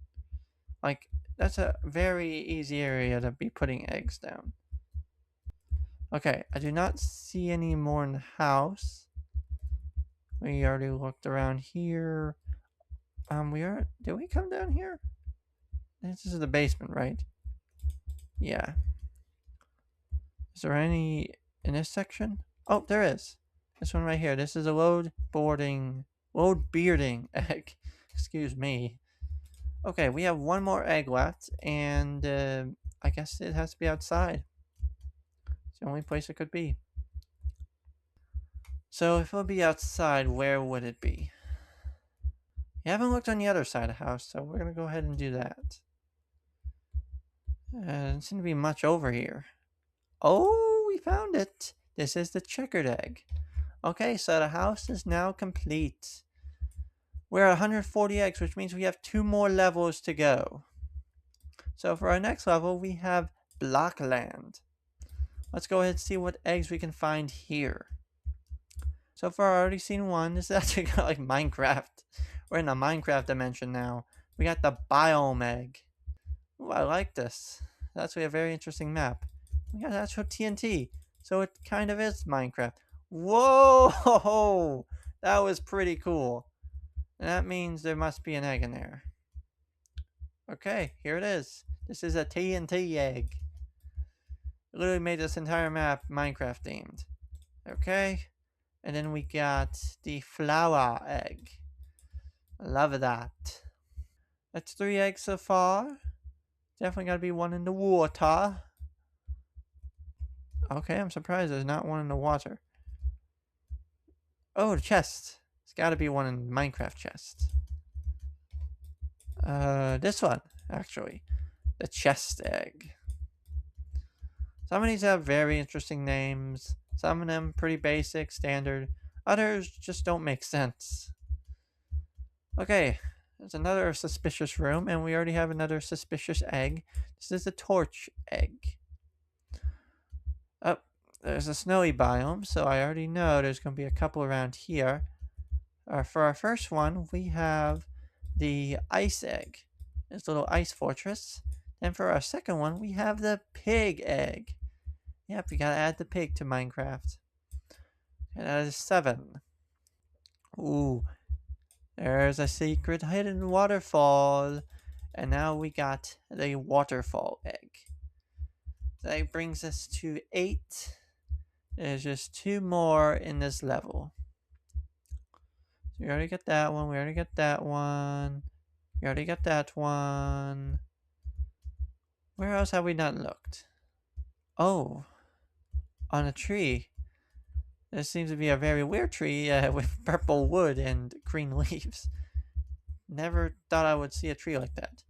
S1: Like, that's a very easy area to be putting eggs down. Okay, I do not see any more in the house. We already looked around here. Did we come down here? This is the basement, right? Yeah. Is there any in this section? Oh, there is. This one right here. This is a load bearding egg. Excuse me. Okay, we have one more egg left, and I guess it has to be outside. It's the only place it could be. So if it would be outside, where would it be? You haven't looked on the other side of the house, so we're going to go ahead and do that. There doesn't seem to be much over here. Oh, we found it. This is the checkered egg. Okay, so the house is now complete. We're at 140 eggs, which means we have 2 more levels to go. So for our next level, we have Blockland. Let's go ahead and see what eggs we can find here. So far, I've already seen one. This is actually kind of like Minecraft. We're in a Minecraft dimension now. We got the biome egg. Ooh, I like this. That's actually a very interesting map. We got actual TNT. So it kind of is Minecraft. Whoa! That was pretty cool. And that means there must be an egg in there. Okay, here it is. This is a TNT egg. It literally made this entire map Minecraft themed. Okay. And then we got the flower egg. Love that. That's 3 eggs so far. Definitely gotta be one in the water. Okay, I'm surprised there's not one in the water. Oh, the chest. It's gotta be one in Minecraft chest. This one, actually. The chest egg. Some of these have very interesting names. Some of them pretty basic, standard. Others just don't make sense. Okay, there's another suspicious room, and we already have another suspicious egg. This is the torch egg. Oh, there's a snowy biome, so I already know there's going to be a couple around here. For our first one, we have the ice egg. This little ice fortress. And for our second one, we have the pig egg. Yep, we gotta add the pig to Minecraft. And that is 7. Ooh, there's a secret hidden waterfall. And now we got the waterfall egg. That brings us to 8. There's just 2 more in this level. So we already got that one. We already got that one. We already got that one. Where else have we not looked? Oh, on a tree. This seems to be a very weird tree with purple wood and green leaves. Never thought I would see a tree like that.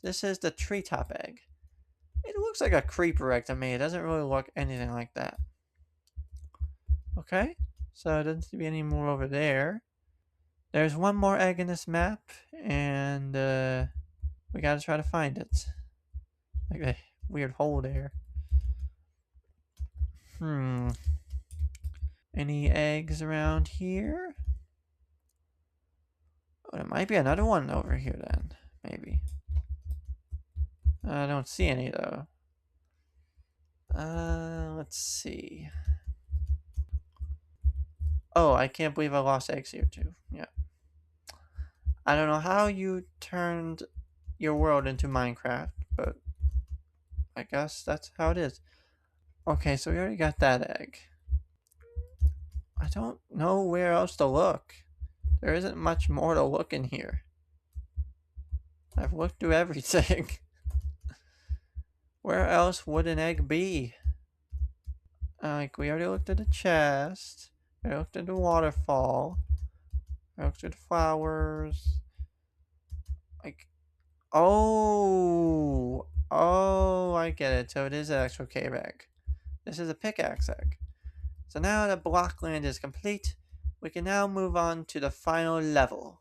S1: This is the treetop egg. It looks like a creeper egg to me. It doesn't really look anything like that. Okay, so there doesn't seem to be any more over there. There's one more egg in this map, and we gotta try to find it. Like a weird hole there. Any eggs around here? Oh, there might be another one over here then. Maybe. I don't see any though. Let's see. Oh, I can't believe I lost eggs here too. Yeah. I don't know how you turned your world into Minecraft, but I guess that's how it is. Okay, so we already got that egg. I don't know where else to look. There isn't much more to look in here. I've looked through everything. Where else would an egg be? Like, we already looked at the chest. We looked at the waterfall. We looked at the flowers. Like, oh, I get it. So it is an actual cave egg. This is a pickaxe egg. So now that Blockland is complete, we can now move on to the final level.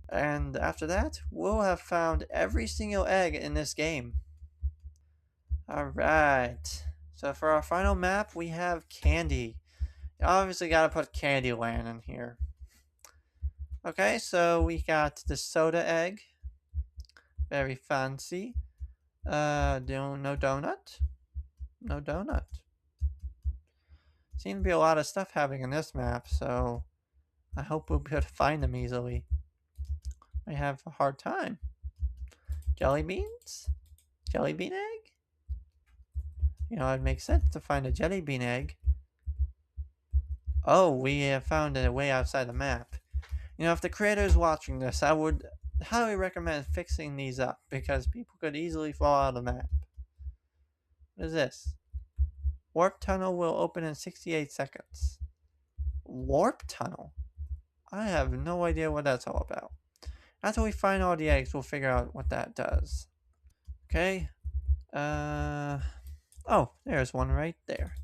S1: And after that, we'll have found every single egg in this game. Alright. So for our final map, we have Candy. You obviously gotta put Candyland in here. Okay, so we got the soda egg. Very fancy. No donut. No donut. Seems to be a lot of stuff happening in this map, so I hope we'll be able to find them easily. I have a hard time. Jelly beans? Jelly bean egg? You know, it makes sense to find a jelly bean egg. Oh, we have found it way outside the map. You know, if the creator is watching this, I would highly recommend fixing these up because people could easily fall out of the map. What is this? Warp tunnel will open in 68 seconds. Warp tunnel? I have no idea what that's all about. After we find all the eggs, we'll figure out what that does. Okay. Oh, there's one right there.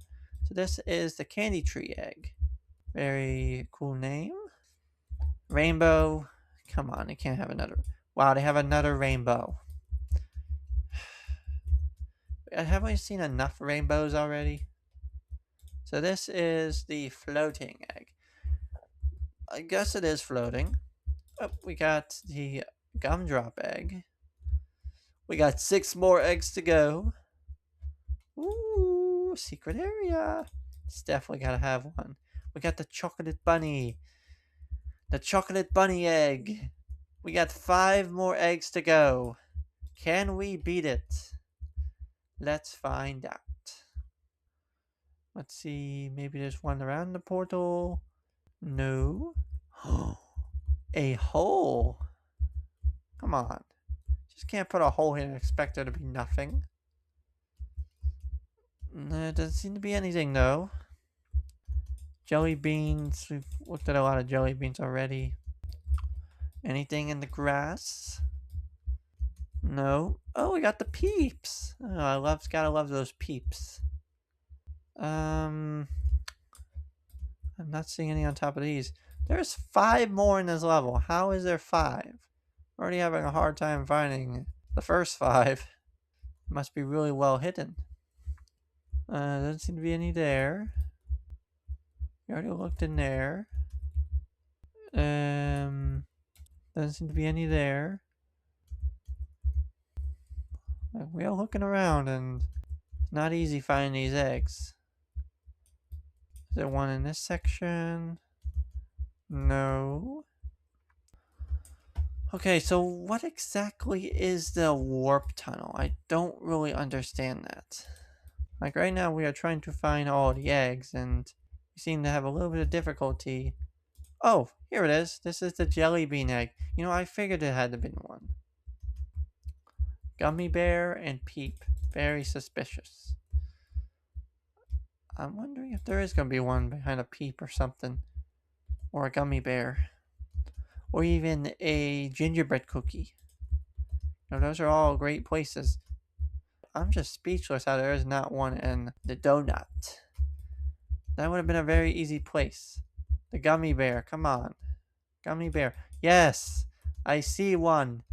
S1: So this is the candy tree egg. Very cool name. Rainbow. Come on, they can't have another. Wow, they have another rainbow. Have we seen enough rainbows already? So this is the floating egg. I guess it is floating. Oh, we got the gumdrop egg. We got 6 more eggs to go. Ooh, secret area. It's definitely gotta have one. We got the chocolate bunny. The chocolate bunny egg. We got 5 more eggs to go. Can we beat it? Let's find out. Let's see. Maybe there's one around the portal. No. A hole. Come on. Just can't put a hole here and expect there to be nothing. There doesn't seem to be anything though. Jelly beans. We've looked at a lot of jelly beans already. Anything in the grass? No. Oh, we got the peeps. Oh, gotta love those peeps. I'm not seeing any on top of these. There's 5 more in this level. How is there 5? We're already having a hard time finding the first 5. Must be really well hidden. Doesn't seem to be any there. We already looked in there. Doesn't seem to be any there. We are looking around and it's not easy finding these eggs. Is there one in this section? No. Okay, so what exactly is the warp tunnel? I don't really understand that. Like right now we are trying to find all the eggs and we seem to have a little bit of difficulty. Oh, here it is. This is the jelly bean egg. You know, I figured it had to have been one. Gummy bear and peep. Very suspicious. I'm wondering if there is going to be one behind a peep or something. Or a gummy bear. Or even a gingerbread cookie. You know, those are all great places. I'm just speechless how there is not one in the donut. That would have been a very easy place. The gummy bear, come on. Gummy bear. Yes! I see one.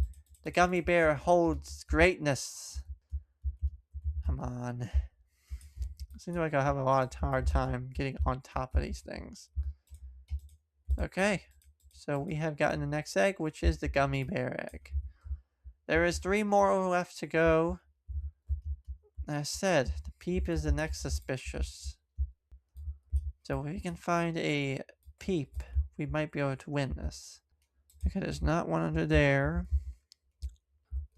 S1: The gummy bear holds greatness. Come on. It seems like I'll have a lot of hard time getting on top of these things. Okay. So we have gotten the next egg, which is the gummy bear egg. There is 3 more left to go. As I said, the peep is the next suspicious. So if we can find a peep, we might be able to win this. Okay, there's not one under there.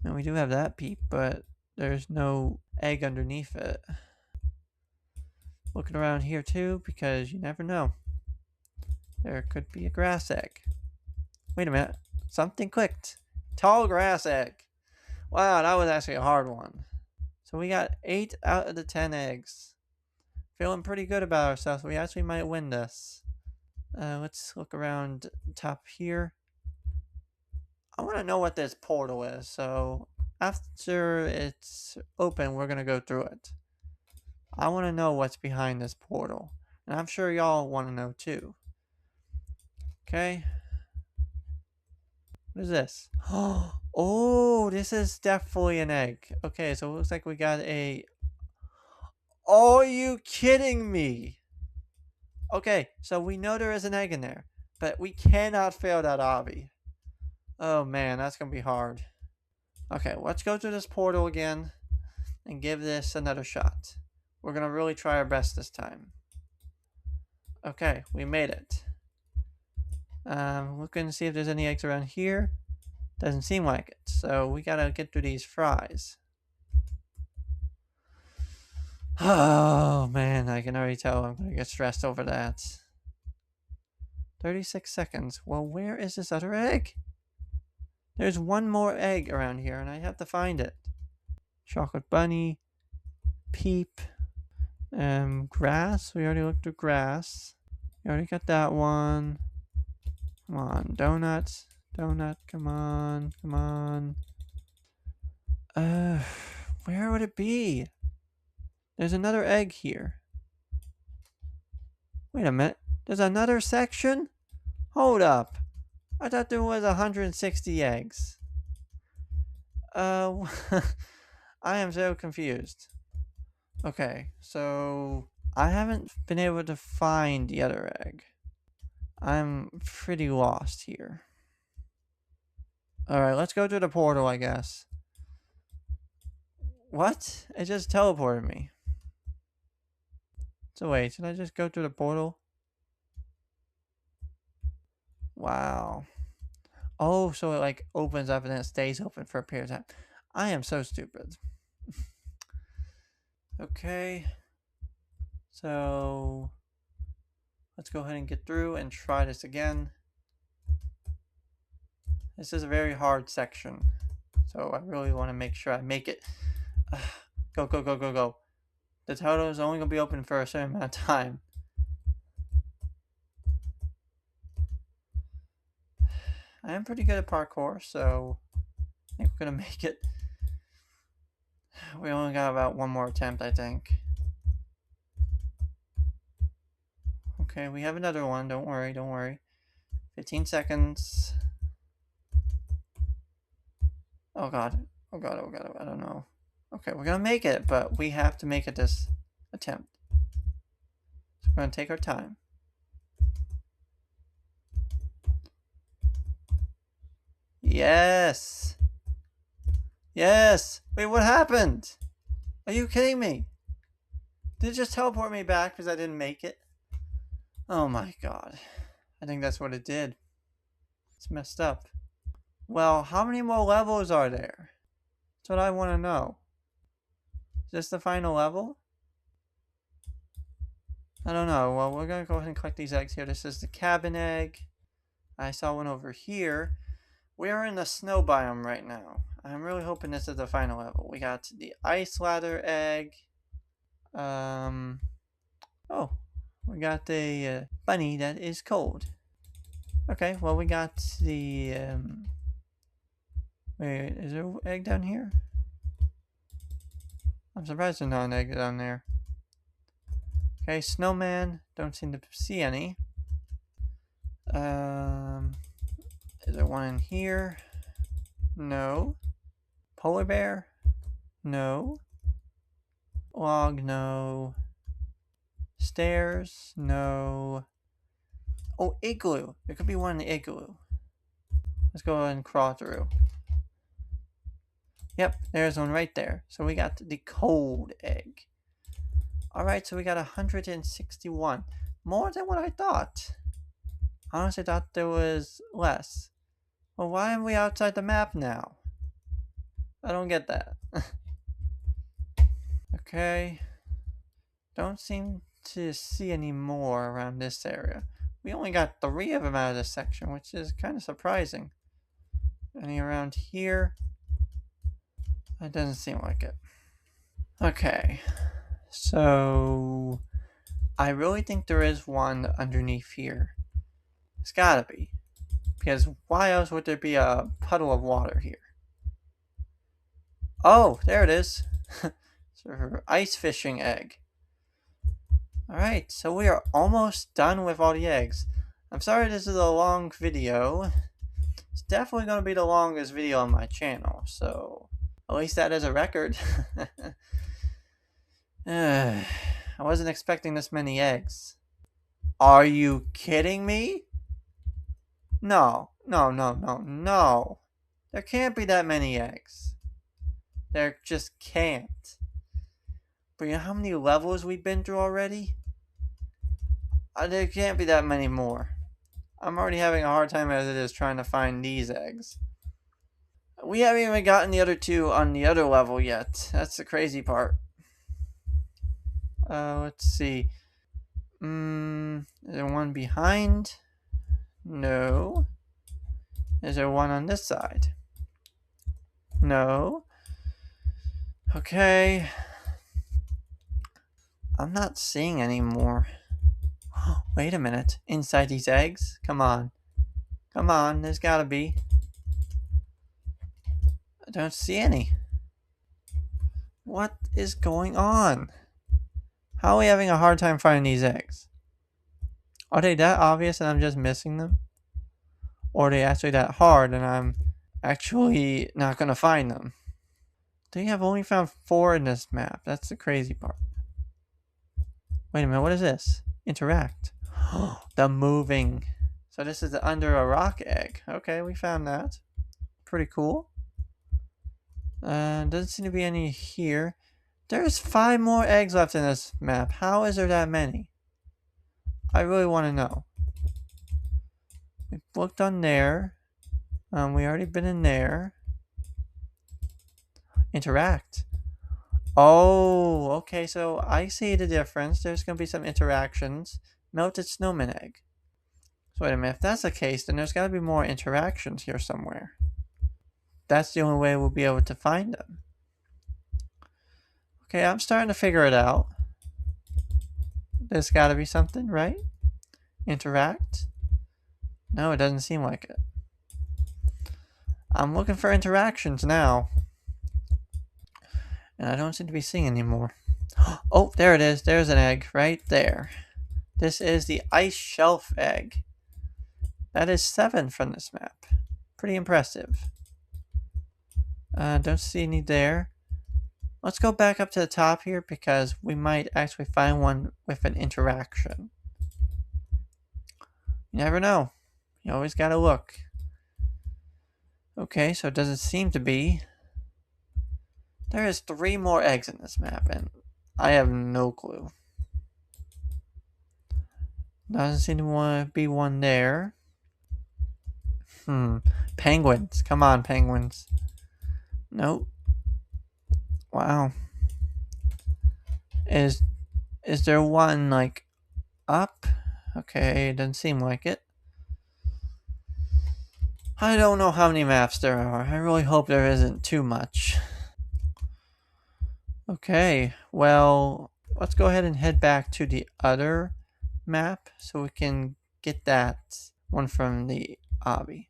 S1: And we do have that peep, but there's no egg underneath it. Looking around here too, because you never know. There could be a grass egg. Wait a minute. Something clicked. Tall grass egg. Wow, that was actually a hard one. So we got 8 out of the 10 eggs. Feeling pretty good about ourselves. We actually might win this. Let's look around top here. I want to know what this portal is, so after it's open, we're going to go through it. I want to know what's behind this portal, and I'm sure y'all want to know too. Okay. What is this? Oh, this is definitely an egg. Okay, so it looks like we got a... Oh, are you kidding me? Okay, so we know there is an egg in there, but we cannot fail that obby. Oh man, that's going to be hard. Okay, let's go through this portal again and give this another shot. We're going to really try our best this time. Okay, we made it. Looking to see if there's any eggs around here. Doesn't seem like it, so we gotta get through these fries. Oh man, I can already tell I'm gonna get stressed over that. 36 seconds. Well, where is this other egg? There's one more egg around here, and I have to find it. Chocolate bunny, peep, grass. We already looked at grass. We already got that one. Come on, donuts. Donut, come on, come on. Where would it be? There's another egg here. Wait a minute. There's another section? Hold up. I thought there was 160 eggs. I am so confused. Okay, so I haven't been able to find the other egg. I'm pretty lost here. Alright, let's go to the portal, I guess. What? It just teleported me. So wait, should I just go through the portal? Wow. Oh, so it like opens up and then it stays open for a period of time. I am so stupid. Okay. So let's go ahead and get through and try this again. This is a very hard section, so I really want to make sure I make it. Go, go, go, go, go. the total is only going to be open for a certain amount of time. I am pretty good at parkour, so I think we're going to make it. We only got about one more attempt, I think. Okay, we have another one. Don't worry, don't worry. 15 seconds. Oh god. Oh god, oh god, I don't know. Okay, we're gonna make it, but we have to make it this attempt. So we're gonna take our time. Yes! Yes! Wait, what happened? Are you kidding me? Did it just teleport me back because I didn't make it? Oh my god. I think that's what it did. It's messed up. Well, how many more levels are there? That's what I want to know. Is this the final level? I don't know. Well, we're going to go ahead and collect these eggs here. This is the cabin egg. I saw one over here. We are in the snow biome right now. I'm really hoping this is the final level. We got the ice ladder egg. Oh, we got the bunny that is cold. Okay, well we got the wait, is there an egg down here? I'm surprised there's not an egg down there. Okay, snowman. Don't seem to see any. Is there one in here? No. Polar bear? No. Log? No. Stairs? No. Oh, igloo. There could be one in the igloo. Let's go ahead and crawl through. Yep, there's one right there. So we got the cold egg. Alright, so we got 161. More than what I thought. I honestly thought there was less. Well, why am we outside the map now? I don't get that. Okay. Don't seem to see any more around this area. We only got 3 of them out of this section, which is kind of surprising. Any around here? It doesn't seem like it. Okay. So I really think there is one underneath here. It's gotta be. Because why else would there be a puddle of water here? Oh, there it is. So, ice fishing egg. Alright, so we are almost done with all the eggs. I'm sorry this is a long video. It's definitely going to be the longest video on my channel, so at least that is a record. I wasn't expecting this many eggs. Are you kidding me? No. There can't be that many eggs. There just can't. But you know how many levels we've been through already? There can't be that many more. I'm already having a hard time as it is trying to find these eggs. We haven't even gotten the other 2 on the other level yet. That's the crazy part. Let's see. Is there one behind? No. Is there one on this side? No. Okay. I'm not seeing any more. Wait a minute. Inside these eggs? Come on. Come on. There's gotta be. I don't see any. What is going on? How are we having a hard time finding these eggs? Are they that obvious and I'm just missing them? Or are they actually that hard and I'm actually not gonna find them? They have only found 4 in this map. That's the crazy part. Wait a minute, what is this? Interact. The moving. So this is the under a rock egg. Okay, we found that. Pretty cool. Doesn't seem to be any here. There's 5 more eggs left in this map. How is there that many? I really want to know. We've looked on there. We already been in there. Interact. Oh, okay, so I see the difference. There's going to be some interactions. Melted snowman egg. So wait a minute, if that's the case, then there's got to be more interactions here somewhere. That's the only way we'll be able to find them. Okay, I'm starting to figure it out. There's gotta be something, right? Interact? No, it doesn't seem like it. I'm looking for interactions now. And I don't seem to be seeing anymore. Oh, there it is. There's an egg right there. This is the ice shelf egg. That is 7 from this map. Pretty impressive. Don't see any there. Let's go back up to the top here because we might actually find one with an interaction. You never know. You always gotta look. Okay, so it doesn't seem to be. There is 3 more eggs in this map, and I have no clue. Doesn't seem to want to be one there. Penguins. Come on, penguins. Nope. Wow. Is there one, like, up? Okay, it doesn't seem like it. I don't know how many maps there are. I really hope there isn't too much. Okay, well, let's go ahead and head back to the other map so we can get that one from the obby.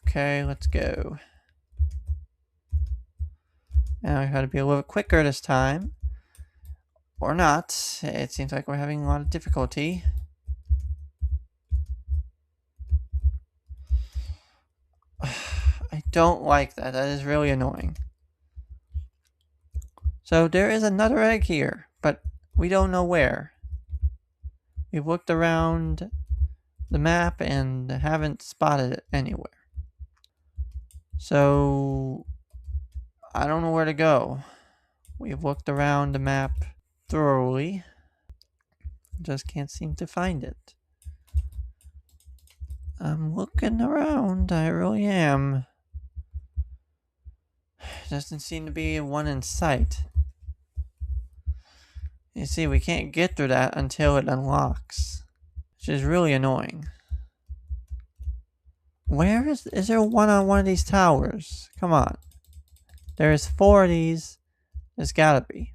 S1: Okay, let's go. Now I gotta be a little quicker this time. Or not. It seems like we're having a lot of difficulty. I don't like that. That is really annoying. So there is another egg here, but we don't know where. We've looked around the map and haven't spotted it anywhere. So I don't know where to go. We've looked around the map thoroughly. Just can't seem to find it. I'm looking around. I really am. Doesn't seem to be one in sight. You see, we can't get through that until it unlocks, which is really annoying. Where is there one on one of these towers? Come on. There's 4 of these. There's gotta be.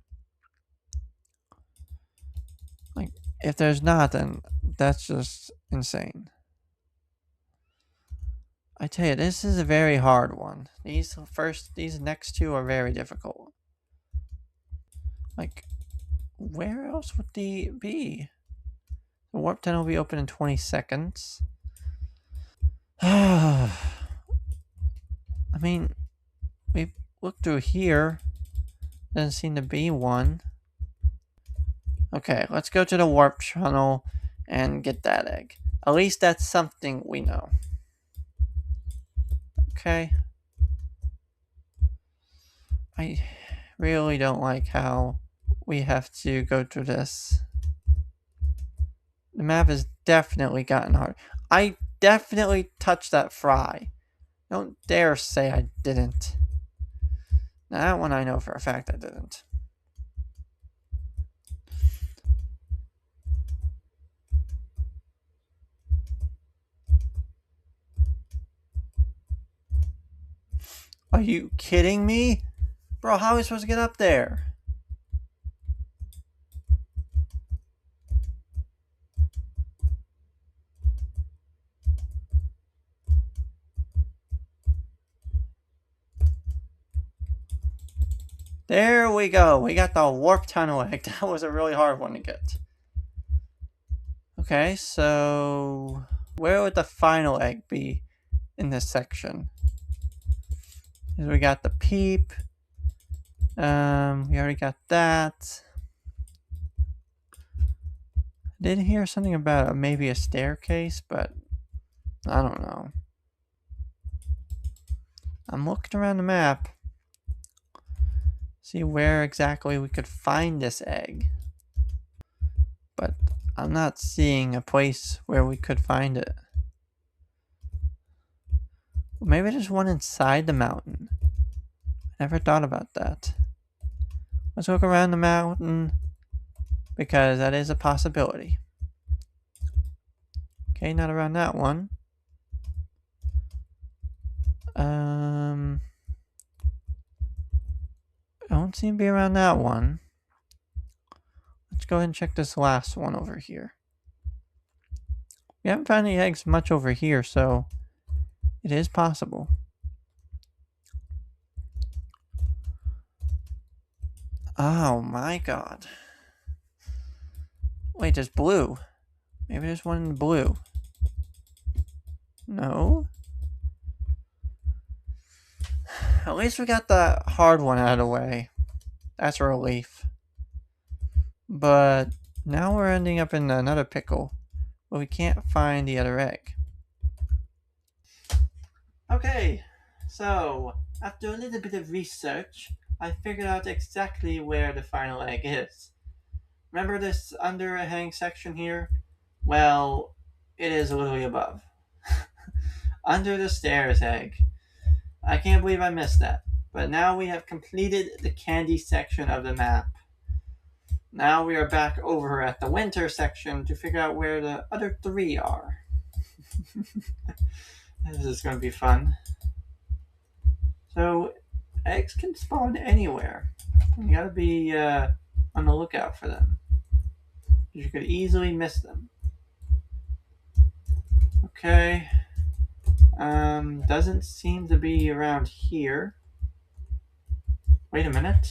S1: Like, if there's not, then that's just insane. I tell you, this is a very hard one. These next 2 are very difficult. Like, where else would they be? The warp tunnel will be open in 20 seconds. I mean, we've looked through here. Doesn't seem to be one. Okay, let's go to the warp tunnel and get that egg. At least that's something we know. Okay. I really don't like how we have to go through this. The map has definitely gotten hard. I definitely touched that fry. Don't dare say I didn't. Now that one I know for a fact I didn't. Are you kidding me? Bro, how are we supposed to get up there? There we go. We got the warp tunnel egg. That was a really hard one to get. Okay, so where would the final egg be in this section? We got the peep. We already got that. I did hear something about maybe a staircase, but I don't know. I'm looking around the map. See where exactly we could find this egg. But I'm not seeing a place where we could find it. Maybe there's one inside the mountain. I never thought about that. Let's look around the mountain because that is a possibility. Okay, not around that one. I don't seem to be around that one. let's go ahead and check this last one over here. We haven't found any eggs much over here, so it is possible. Oh my god. Wait, there's blue. Maybe there's one in blue. No? At least we got the hard one out of the way. That's a relief. But now we're ending up in another pickle, but we can't find the other egg. Okay, so after a little bit of research, I figured out exactly where the final egg is. Remember this underhang section here? Well, it is literally above. Under the stairs egg. I can't believe I missed that. But now we have completed the candy section of the map. Now we are back over at the winter section to figure out where the other 3 are. This is going to be fun. So, eggs can spawn anywhere. You gotta be on the lookout for them. You could easily miss them. Okay. Doesn't seem to be around here. Wait a minute.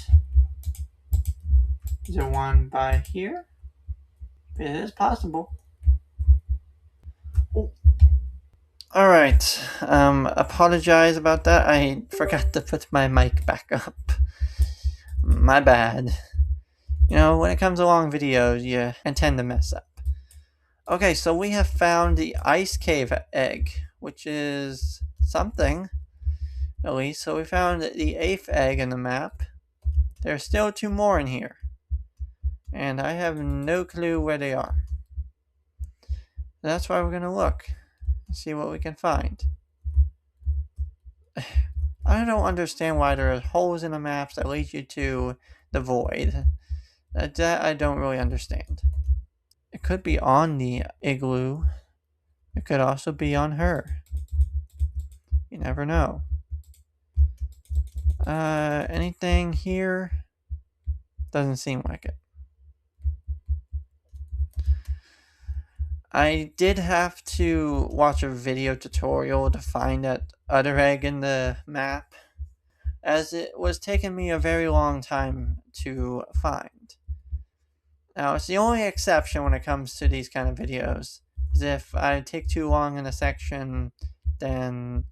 S1: Is there one by here? It is possible. Oh. Alright. Apologize about that. I forgot to put my mic back up. My bad. You know, when it comes to long videos, you tend to mess up. Okay, so we have found the ice cave egg, which is something, at least. So we found the 8th egg in the map. There are still 2 more in here, and I have no clue where they are. That's why we're going to look and see what we can find. I don't understand why there are holes in the maps that lead you to the void. That I don't really understand. It could be on the igloo. It could also be on her. You never know. Anything here? Doesn't seem like it. I did have to watch a video tutorial to find that other egg in the map, as it was taking me a very long time to find. Now, it's the only exception when it comes to these kind of videos, is if I take too long in a section, then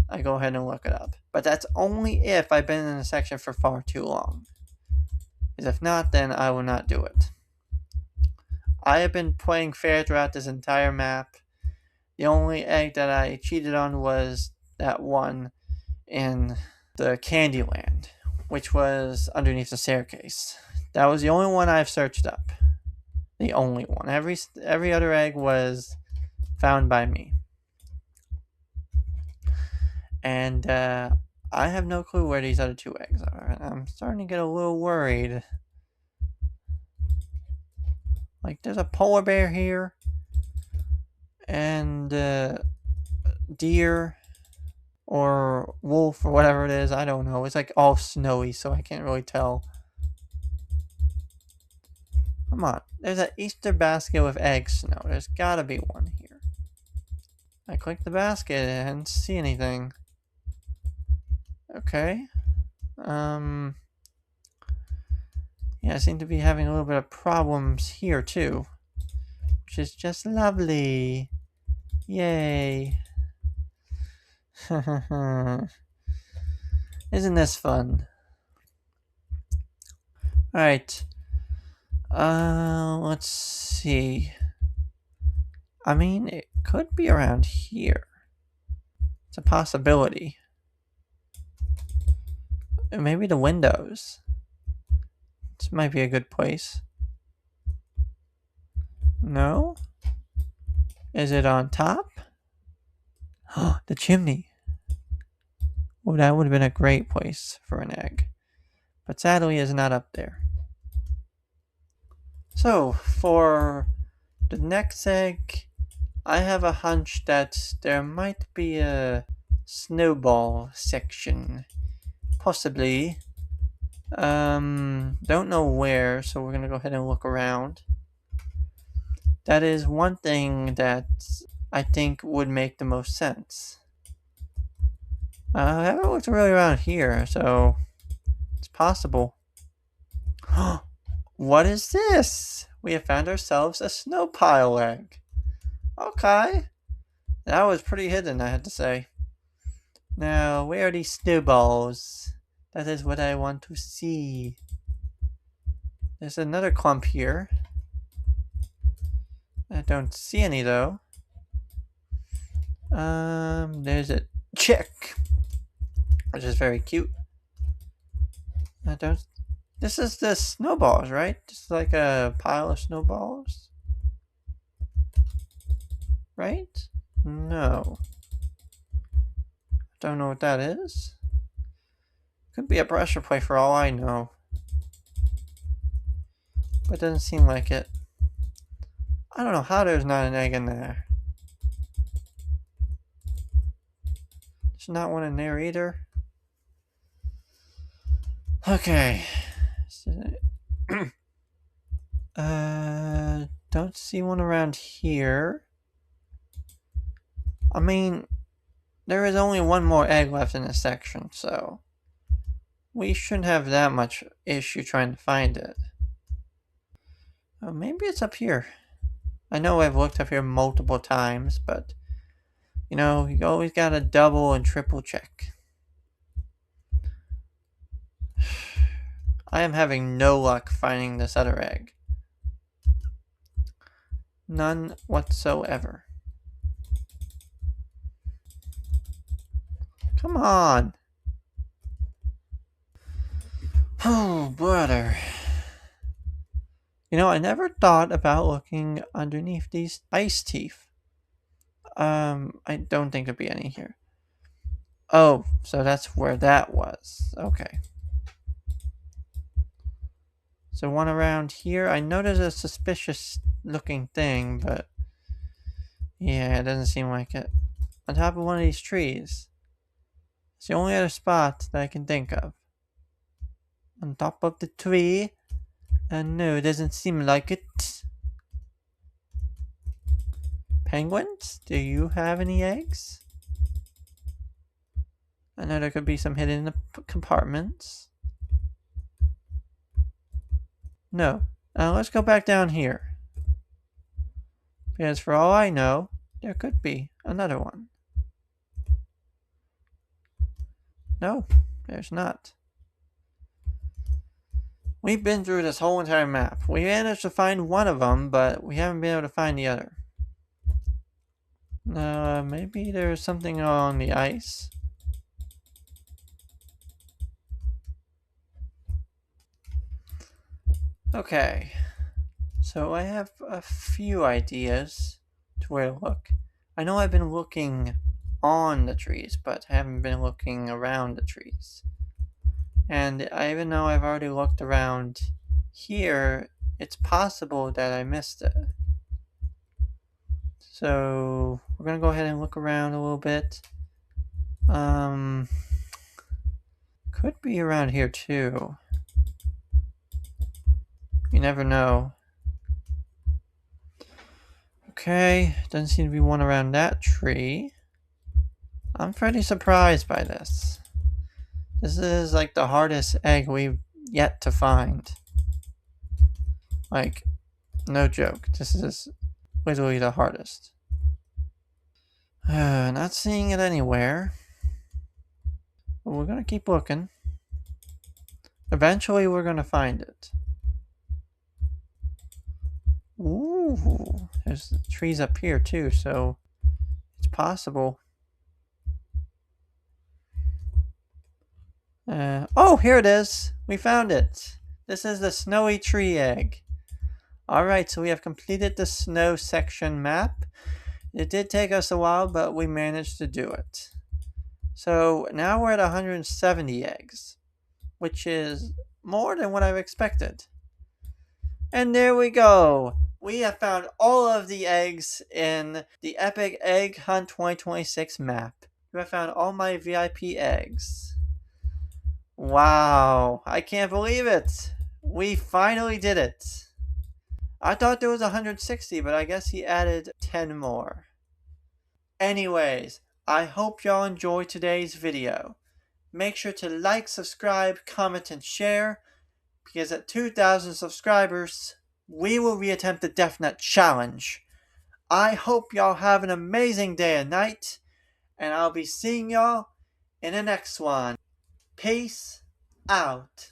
S1: I go ahead and look it up. But that's only if I've been in a section for far too long. Because if not, then I will not do it. I have been playing fair throughout this entire map. The only egg that I cheated on was that one in the Candyland, which was underneath the staircase. That was the only one I've searched up. The only one. Every other egg was found by me. And I have no clue where these other 2 eggs are. I'm starting to get a little worried. Like, there's a polar bear here. And deer. Or wolf, or whatever it is. I don't know. It's like all snowy, so I can't really tell. Come on. There's an Easter basket with egg snow. There's gotta be one here. I click the basket and I didn't see anything. Okay. Yeah, I seem to be having a little bit of problems here too, which is just lovely. Yay. Isn't this fun? Alright. Let's see. I mean, it could be around here. It's a possibility. Maybe the windows. This might be a good place. No? Is it on top? Oh, the chimney. Oh, that would have been a great place for an egg. But sadly, it's not up there. So, for the next egg, I have a hunch that there might be a snowball section. Possibly. Don't know where, so we're gonna go ahead and look around. That is one thing that I think would make the most sense. I haven't looked really around here, so it's possible. What is this? We have found ourselves a snow pile egg. Okay. That was pretty hidden, I had to say. Now, where are these snowballs? That is what I want to see. There's another clump here. I don't see any though. There's a chick, which is very cute. I don't. This is the snowballs, right? Just like a pile of snowballs, right? No. Don't know what that is. Could be a pressure plate for all I know. But it doesn't seem like it. I don't know how there's not an egg in there. There's not one in there either. Okay. Don't see one around here. I mean, there is only one more egg left in this section, so we shouldn't have that much issue trying to find it. Oh, maybe it's up here. I know I've looked up here multiple times, but you know, you always gotta double and triple check. I am having no luck finding this other egg. None whatsoever. Come on. Oh, brother. You know, I never thought about looking underneath these ice teeth. I don't think there'd be any here. Oh, so that's where that was. Okay. So one around here. I know there's a suspicious looking thing, but yeah, it doesn't seem like it. On top of one of these trees. It's the only other spot that I can think of. On top of the tree. And no, it doesn't seem like it. Penguins? Do you have any eggs? I know there could be some hidden in the compartments. No. Let's go back down here. Because for all I know, there could be another one. No, there's not. We've been through this whole entire map. We managed to find one of them, but we haven't been able to find the other. Maybe there's something on the ice. Okay. So I have a few ideas to where to look. I know I've been looking on the trees, but haven't been looking around the trees. And even though I've already looked around here, it's possible that I missed it. So we're gonna go ahead and look around a little bit. Could be around here too. You never know. Okay, doesn't seem to be one around that tree. I'm pretty surprised by this. This is like the hardest egg we've yet to find. Like, no joke. This is literally the hardest. Not seeing it anywhere. But we're gonna keep looking. Eventually we're gonna find it. Ooh, there's trees up here too, so it's possible. Oh, here it is. We found it. This is the snowy tree egg. Alright, so we have completed the snow section map. It did take us a while, but we managed to do it. So now we're at 170 eggs, which is more than what I've expected. And there we go. We have found all of the eggs in the Epic Egg Hunt 2026 map. You have found all my VIP eggs. Wow, I can't believe it. We finally did it. I thought there was 160, but I guess he added 10 more. Anyways, I hope y'all enjoyed today's video. Make sure to like, subscribe, comment, and share, because at 2,000 subscribers, we will reattempt the Death Nut Challenge. I hope y'all have an amazing day and night, and I'll be seeing y'all in the next one. Peace out.